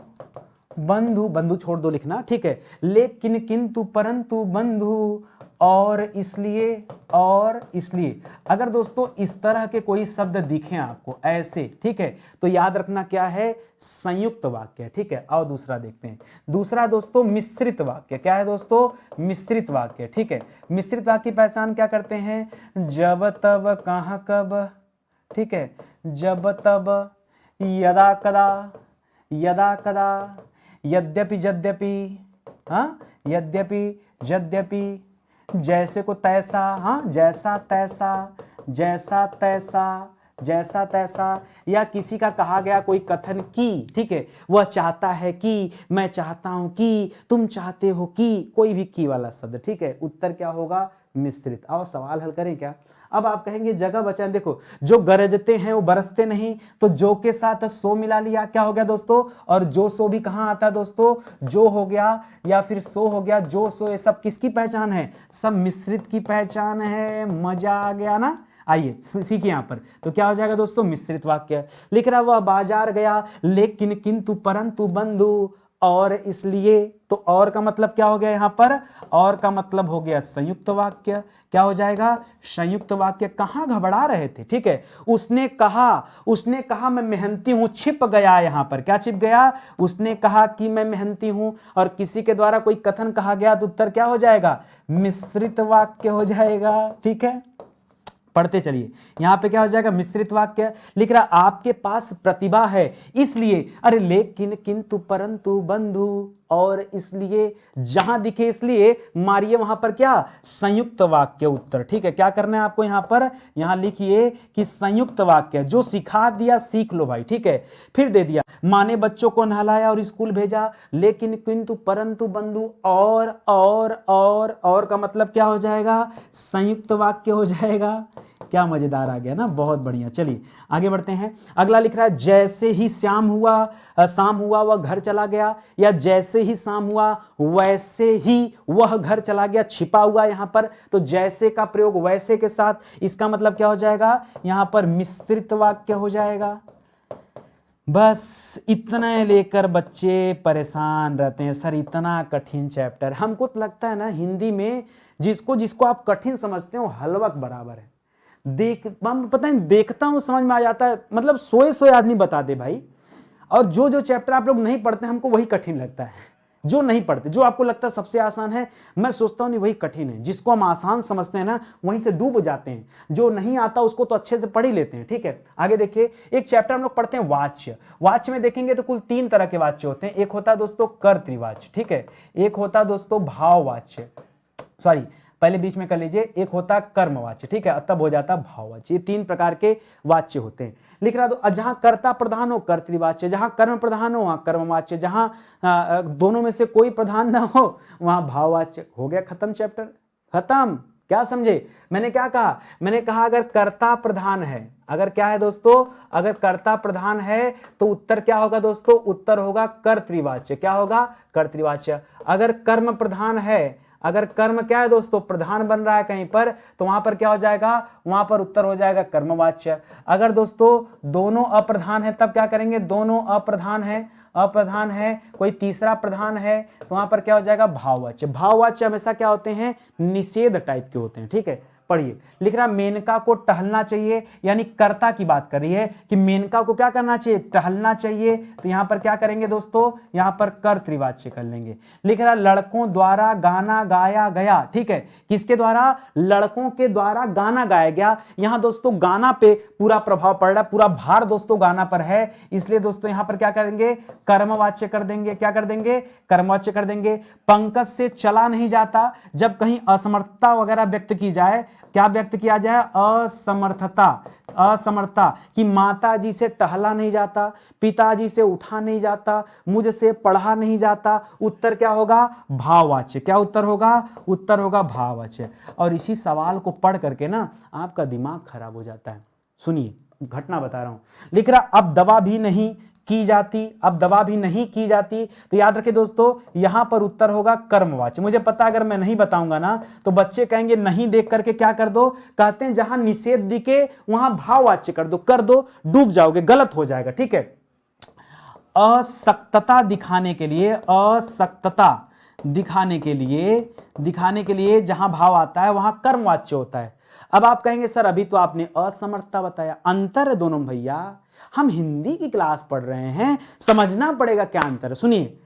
बंधु, बंधु छोड़ दो लिखना, ठीक है, लेकिन किंतु परंतु बंधु और इसलिए, और इसलिए। अगर दोस्तों इस तरह के कोई शब्द दिखे आपको ऐसे, ठीक है, तो याद रखना क्या है, संयुक्त वाक्य, ठीक है। और दूसरा देखते हैं, दूसरा दोस्तों मिश्रित वाक्य। क्या है दोस्तों, मिश्रित वाक्य, ठीक है। मिश्रित वाक्य की पहचान क्या करते हैं, जब तब कहां कब, ठीक है, जब तब यदा कदा, यदा कदा, यद्यपि यद्यपि, हाँ, यद्यपि यद्यपि, जैसे को तैसा, हाँ, जैसा तैसा, जैसा तैसा, जैसा तैसा, या किसी का कहा गया कोई कथन की, ठीक है, वह चाहता है कि, मैं चाहता हूं कि, तुम चाहते हो कि, कोई भी की वाला शब्द, ठीक है। उत्तर क्या होगा, मिश्रित। आओ सवाल हल करें क्या। अब आप कहेंगे जगह बचा, देखो जो गरजते हैं वो बरसते नहीं, तो जो के साथ सो मिला लिया, क्या हो गया दोस्तों, और जो सो भी कहां आता है दोस्तों, जो हो गया या फिर सो हो गया, जो सो, ये सब किसकी पहचान है, सब मिश्रित की पहचान है। मजा आ गया ना। आइए सीखिए यहां पर, तो क्या हो जाएगा दोस्तों, मिश्रित वाक्य। लिख रहा वह बाजार गया, लेकिन किंतु परंतु बंधु और इसलिए, तो और का मतलब क्या हो गया यहां पर, और का मतलब हो गया संयुक्त वाक्य। क्या हो जाएगा, संयुक्त वाक्य। कहां घबरा रहे थे, ठीक है, उसने कहा, उसने कहा मैं मेहनती हूं, छिप गया यहां पर, क्या छिप गया, उसने कहा कि मैं मेहनती हूं, और किसी के द्वारा कोई कथन कहा गया, तो उत्तर क्या हो जाएगा, मिश्रित वाक्य हो जाएगा, ठीक है। पढ़ते चलिए, यहां पे क्या हो जाएगा, मिश्रित वाक्य। लिख रहा आपके पास प्रतिभा है इसलिए, अरे लेकिन किंतु परंतु बंधु और इसलिए, जहां दिखे इसलिए मारिए वहां पर क्या, संयुक्त वाक्य उत्तर, ठीक है। क्या करना है आपको यहां पर, यहां लिखिए कि संयुक्त वाक्य, जो सिखा दिया सीख लो भाई, ठीक है। फिर दे दिया, माँ ने बच्चों को नहलाया और स्कूल भेजा, लेकिन किंतु परंतु बंधु और का मतलब क्या हो जाएगा, संयुक्त वाक्य हो जाएगा। क्या मजेदार आ गया ना, बहुत बढ़िया। चलिए आगे बढ़ते हैं। अगला लिख रहा है, जैसे ही शाम हुआ वह घर चला गया, या जैसे ही शाम हुआ वैसे ही वह घर चला गया, छिपा हुआ यहां पर, तो जैसे का प्रयोग वैसे के साथ, इसका मतलब क्या हो जाएगा, यहां पर मिश्रित वाक्य हो जाएगा। बस इतना लेकर बच्चे परेशान रहते हैं, सर इतना कठिन चैप्टर। हमको तो लगता है ना हिंदी में जिसको जिसको आप कठिन समझते हो हलवा के बराबर है। पता नहीं, देखता हूं समझ में आ जाता है, मतलब सोए आदमी बता दे भाई। और जो चैप्टर आप लोग नहीं पढ़ते हमको वही कठिन लगता है, जो नहीं पढ़ते, जो आपको लगता है सबसे आसान है, मैं सोचता हूं नहीं वही कठिन है। जिसको हम आसान समझते हैं ना वहीं से डूब जाते हैं, जो नहीं आता उसको तो अच्छे से पढ़ ही लेते हैं, ठीक है। आगे देखिए, एक चैप्टर हम लोग पढ़ते हैं वाच्य। वाच्य में देखेंगे तो कुल 3 तरह के वाच्य होते हैं। एक होता है दोस्तों कर्तृवाच्य, ठीक है, एक होता है दोस्तों भाववाच्य, सॉरी पहले बीच में कर लीजिए, एक होता कर्मवाच्य, ठीक है, तब हो जाता भाववाच्य। ये 3 प्रकार के वाच्य होते हैं। लिख रहा तो जहां कर्ता प्रधान हो कर्तृवाच्य, जहां कर्म प्रधान हो वहां कर्मवाच्य, जहां दोनों में से कोई प्रधान ना हो वहां भाववाच्य। हो गया खत्म चैप्टर, खत्म। क्या समझे मैंने क्या कहा, मैंने कहा अगर कर्ता प्रधान है, अगर क्या है दोस्तों, अगर कर्ता प्रधान है तो उत्तर क्या होगा दोस्तों, उत्तर होगा कर्तृवाच्य। क्या होगा, कर्तृवाच्य। अगर कर्म प्रधान है, अगर कर्म क्या है दोस्तों, प्रधान बन रहा है कहीं पर, तो वहां पर क्या हो जाएगा, वहां पर उत्तर हो जाएगा कर्मवाच्य। अगर दोस्तों दोनों अप्रधान है तब क्या करेंगे, दोनों अप्रधान है, कोई तीसरा प्रधान है, तो वहां पर क्या हो जाएगा, भाववाच्य। भाववाच्य हमेशा क्या होते हैं, निषेध टाइप के होते हैं, ठीक है। पढ़िए, लिख रहा मेनका को टहलना चाहिए, यानी कर्ता की बात कर रही है कि मेनका को क्या करना चाहिए, टहलना चाहिए, तो यहां पर क्या करेंगे दोस्तों, यहां पर कर्तृवाच्य कर लेंगे। लिख रहा लड़कों द्वारा गाना गाया गया, ठीक है, किसके द्वारा, लड़कों के द्वारा गाना गाया गया। यहां दोस्तों गाना पे पूरा प्रभाव पड़ रहा है, पूरा भार दोस्तों गाना पर है, इसलिए दोस्तों यहां पर क्या करेंगे, कर्मवाच्य कर देंगे। क्या कर देंगे, कर्मवाच्य कर देंगे। पंकज से चला नहीं जाता, जब कहीं असमर्थता वगैरह व्यक्त की जाए क्या व्यक्त किया जाए? असमर्थता, असमर्थता कि माता जी से टहला नहीं जाता, पिताजी से उठा नहीं जाता, मुझसे पढ़ा नहीं जाता। उत्तर क्या होगा? भाववाच्य। क्या उत्तर होगा? उत्तर होगा भाववाच्य। और इसी सवाल को पढ़ करके ना आपका दिमाग खराब हो जाता है। सुनिए, घटना बता रहा हूं। लिख रहा अब दवा भी नहीं की जाती, अब दवा भी नहीं की जाती। तो याद रखिए दोस्तों, यहां पर उत्तर होगा कर्मवाच्य। मुझे पता है अगर मैं नहीं बताऊंगा ना तो बच्चे कहेंगे नहीं देख करके क्या कर दो, कहते हैं जहां निषेध दिखे वहां भाववाच्य कर दो, कर दो, डूब जाओगे, गलत हो जाएगा। ठीक है, असक्तता दिखाने के लिए, असक्तता दिखाने के लिए जहां भाव आता है वहां कर्मवाच्य होता है। अब आप कहेंगे सर अभी तो आपने असमर्थता बताया, अंतर है दोनों में भैया, हम हिंदी की क्लास पढ़ रहे हैं, समझना पड़ेगा क्या अंतर है। सुनिए,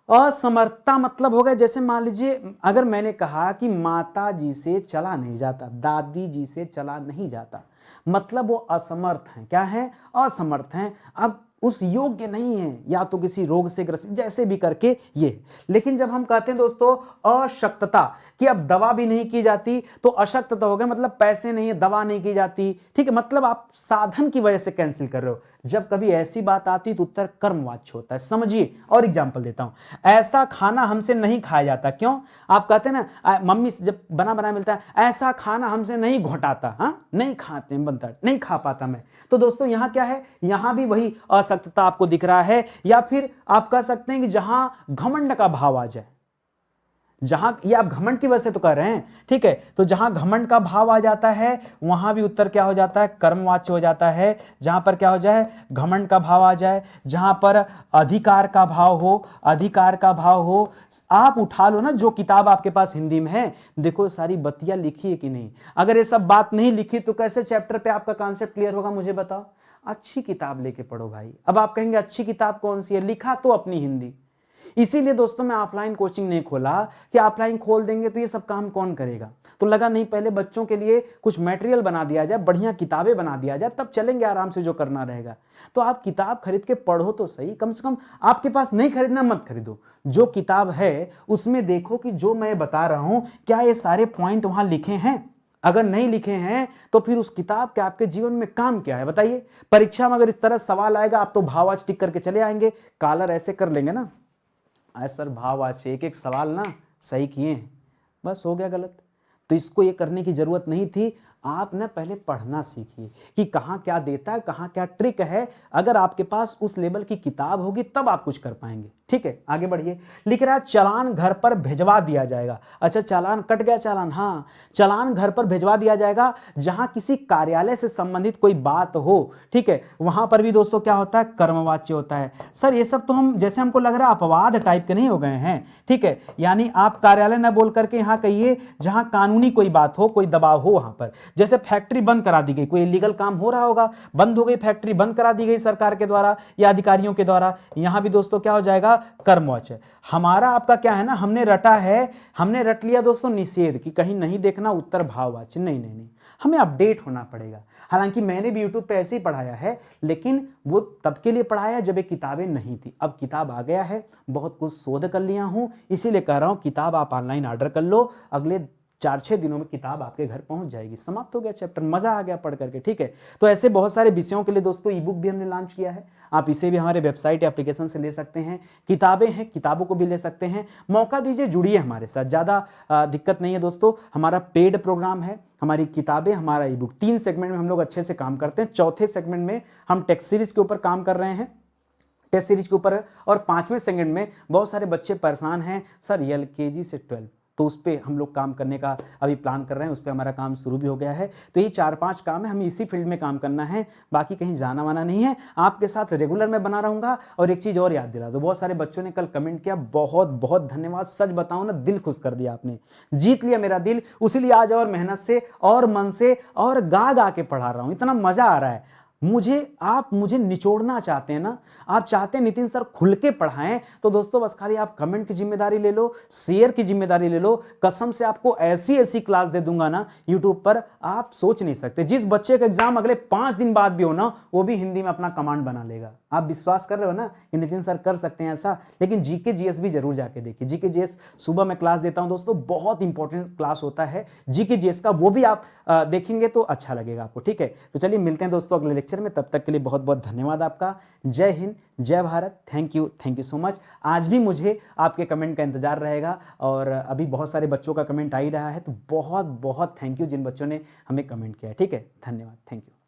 असमर्थता मतलब हो गया, जैसे मान लीजिए अगर मैंने कहा कि माता जी से चला नहीं जाता, दादी जी से चला नहीं जाता, मतलब वो असमर्थ हैं। क्या है? असमर्थ हैं। अब उस योग्य नहीं है, या तो किसी रोग से ग्रसित, जैसे भी करके ये। लेकिन जब हम कहते हैं दोस्तों अशक्तता कि अब दवा भी नहीं की जाती, तो अशक्तता हो गया मतलब पैसे नहीं है, दवा नहीं की जाती। ठीक है, मतलब आप साधन की वजह से कैंसिल कर रहे हो। जब कभी ऐसी बात आती तो उत्तर कर्मवाच्य होता है। समझिए, और एग्जांपल देता हूं। ऐसा खाना हमसे नहीं खाया जाता। क्यों? आप कहते हैं ना मम्मी से जब बना बनाया मिलता है, ऐसा खाना हमसे नहीं घोटाता, हाँ नहीं खाते, बनता नहीं खा पाता मैं। तो दोस्तों यहां क्या है? यहां भी वही असक्तता आपको दिख रहा है। या फिर आप कह सकते हैं कि जहां घमंड का भाव आ जाए, जहां ये आप घमंड की वजह से तो कह रहे हैं, ठीक है, तो जहां घमंड का भाव आ जाता है वहां भी उत्तर क्या हो जाता है? कर्मवाच्य हो जाता है। जहां पर क्या हो जाए? घमंड का भाव आ जाए। जहां पर अधिकार का भाव हो, अधिकार का भाव हो। आप उठा लो ना जो किताब आपके पास हिंदी में है, देखो सारी बत्तियां लिखी है कि नहीं। अगर ये सब बात नहीं लिखी तो कैसे चैप्टर पे आपका कॉन्सेप्ट क्लियर होगा, मुझे बताओ। अच्छी किताब लेके पढ़ो भाई। अब आप कहेंगे अच्छी किताब कौन सी है? लिखा तो अपनी हिंदी। इसीलिए दोस्तों मैं ऑफलाइन कोचिंग नहीं खोला कि ऑफलाइन खोल देंगे तो ये सब काम कौन करेगा। तो लगा नहीं, पहले बच्चों के लिए कुछ मटेरियल बना दिया जाए, बढ़िया किताबें बना दिया जाए, तब चलेंगे आराम से जो करना रहेगा। तो आप किताब खरीद के पढ़ो तो सही, कम से कम। आपके पास नहीं खरीदना मत खरीदो, जो किताब है उसमें देखो कि जो मैं बता रहा हूं क्या ये सारे पॉइंट वहां लिखे हैं। अगर नहीं लिखे हैं तो फिर उस किताब के आपके जीवन में काम क्या है बताइए। परीक्षा में अगर इस तरह सवाल आएगा आप तो भावाच टिक करके चले आएंगे, कॉलर ऐसे कर लेंगे ना, आज सर भावाच्य एक एक सवाल ना सही किए हैं, बस हो गया गलत। तो इसको ये करने की जरूरत नहीं थी। आप ना पहले पढ़ना सीखिए कि कहाँ क्या देता है, कहाँ क्या ट्रिक है। अगर आपके पास उस लेवल की किताब होगी तब आप कुछ कर पाएंगे। ठीक है, आगे बढ़िए। लिख रहा है चालान घर पर भिजवा दिया जाएगा। अच्छा, चालान कट गया, चालान, हाँ, चालान घर पर भिजवा दिया जाएगा जहां किसी कार्यालय से संबंधित कोई बात हो। ठीक है, वहां पर भी दोस्तों क्या होता है? कर्मवाच्य होता है। सर ये सब तो हम, जैसे हमको लग रहा है अपवाद टाइप के नहीं हो गए हैं। ठीक है, यानी आप कार्यालय न बोल करके यहां कहिए जहां कानूनी कोई बात हो, कोई दबाव हो। वहां पर जैसे फैक्ट्री बंद करा दी गई, कोई इलीगल काम हो रहा होगा, बंद हो गई फैक्ट्री, बंद करा दी गई सरकार के द्वारा या अधिकारियों के द्वारा, यहां भी दोस्तों क्या हो जाएगा? कर्मवाच्य। हमारा आपका क्या है ना, हमने रटा है, हमने रट लिया दोस्तों निषेध कि कहीं नहीं देखना उत्तर भाववाच्य। नहीं नहीं नहीं, हमें अपडेट होना पड़ेगा। हालांकि मैंने भी यूट्यूब पे ऐसे ही पढ़ाया है, लेकिन वो तब के लिए पढ़ाया जब ये किताबें नहीं थी। अब किताब आ गया है, बहुत कुछ शोध कर लिया हूं, इसीलिए कह रहा हूं किताब आप ऑनलाइन ऑर्डर कर लो, अगले 4-6 दिनों में किताब आपके घर पहुंच जाएगी। समाप्त हो गया चैप्टर, मजा आ गया पढ़ करके। ठीक है, तो ऐसे बहुत सारे विषयों के लिए दोस्तों ई बुक भी हमने लॉन्च किया है। आप इसे भी हमारे वेबसाइट या एप्लीकेशन से ले सकते हैं। किताबें हैं, किताबों को भी ले सकते हैं। मौका दीजिए, जुड़िए हमारे साथ, ज़्यादा दिक्कत नहीं है दोस्तों। हमारा पेड प्रोग्राम है, हमारी किताबें, हमारा ई बुक, 3 सेगमेंट में हम लोग अच्छे से काम करते हैं। चौथे सेगमेंट में हम टेक्स्ट सीरीज के ऊपर काम कर रहे हैं, टेस्ट सीरीज के ऊपर। और 5वें सेगमेंट में बहुत सारे बच्चे परेशान हैं सर LKG से 12, तो उस पर हम लोग काम करने का अभी प्लान कर रहे हैं, उस पर हमारा काम शुरू भी हो गया है। तो ये 4-5 काम है, हमें इसी फील्ड में काम करना है, बाकी कहीं जाना वाना नहीं है। आपके साथ रेगुलर में बना रहूँगा। और एक चीज़ और याद दिला दो, बहुत सारे बच्चों ने कल कमेंट किया, बहुत बहुत धन्यवाद। सच बताऊँ ना, दिल खुश कर दिया आपने, जीत लिया मेरा दिल। उसीलिए आज और मेहनत से और मन से और गा गा के पढ़ा रहा हूँ, इतना मज़ा आ रहा है मुझे। आप मुझे निचोड़ना चाहते हैं ना, आप चाहते हैं नितिन सर खुल के पढ़ाएं, तो दोस्तों बस खाली आप कमेंट की जिम्मेदारी ले लो, शेयर की जिम्मेदारी ले लो। कसम से आपको ऐसी ऐसी क्लास दे दूंगा ना यूट्यूब पर, आप सोच नहीं सकते। जिस बच्चे का एग्जाम अगले 5 दिन बाद भी हो ना, वो भी हिंदी में अपना कमांड बना लेगा। आप विश्वास कर रहे हो ना कि नितिन सर कर सकते हैं ऐसा, लेकिन जीके जीएस भी जरूर जाके देखिए। जीके जीएस सुबह मैं क्लास देता हूं दोस्तों, बहुत इंपॉर्टेंट क्लास होता है जीके जीएस का, वो भी आप देखेंगे तो अच्छा लगेगा आपको। ठीक है, तो चलिए मिलते हैं दोस्तों अगले लेक्चर में, तब तक के लिए बहुत बहुत धन्यवाद आपका। जय हिंद, जय Bharat, thank you so much. आज भी मुझे आपके कमेंट का इंतजार रहेगा, और अभी बहुत सारे बच्चों का कमेंट आ ही रहा है, तो बहुत बहुत थैंक यू जिन बच्चों ने हमें कमेंट किया है। ठीक है, धन्यवाद, थैंक यू।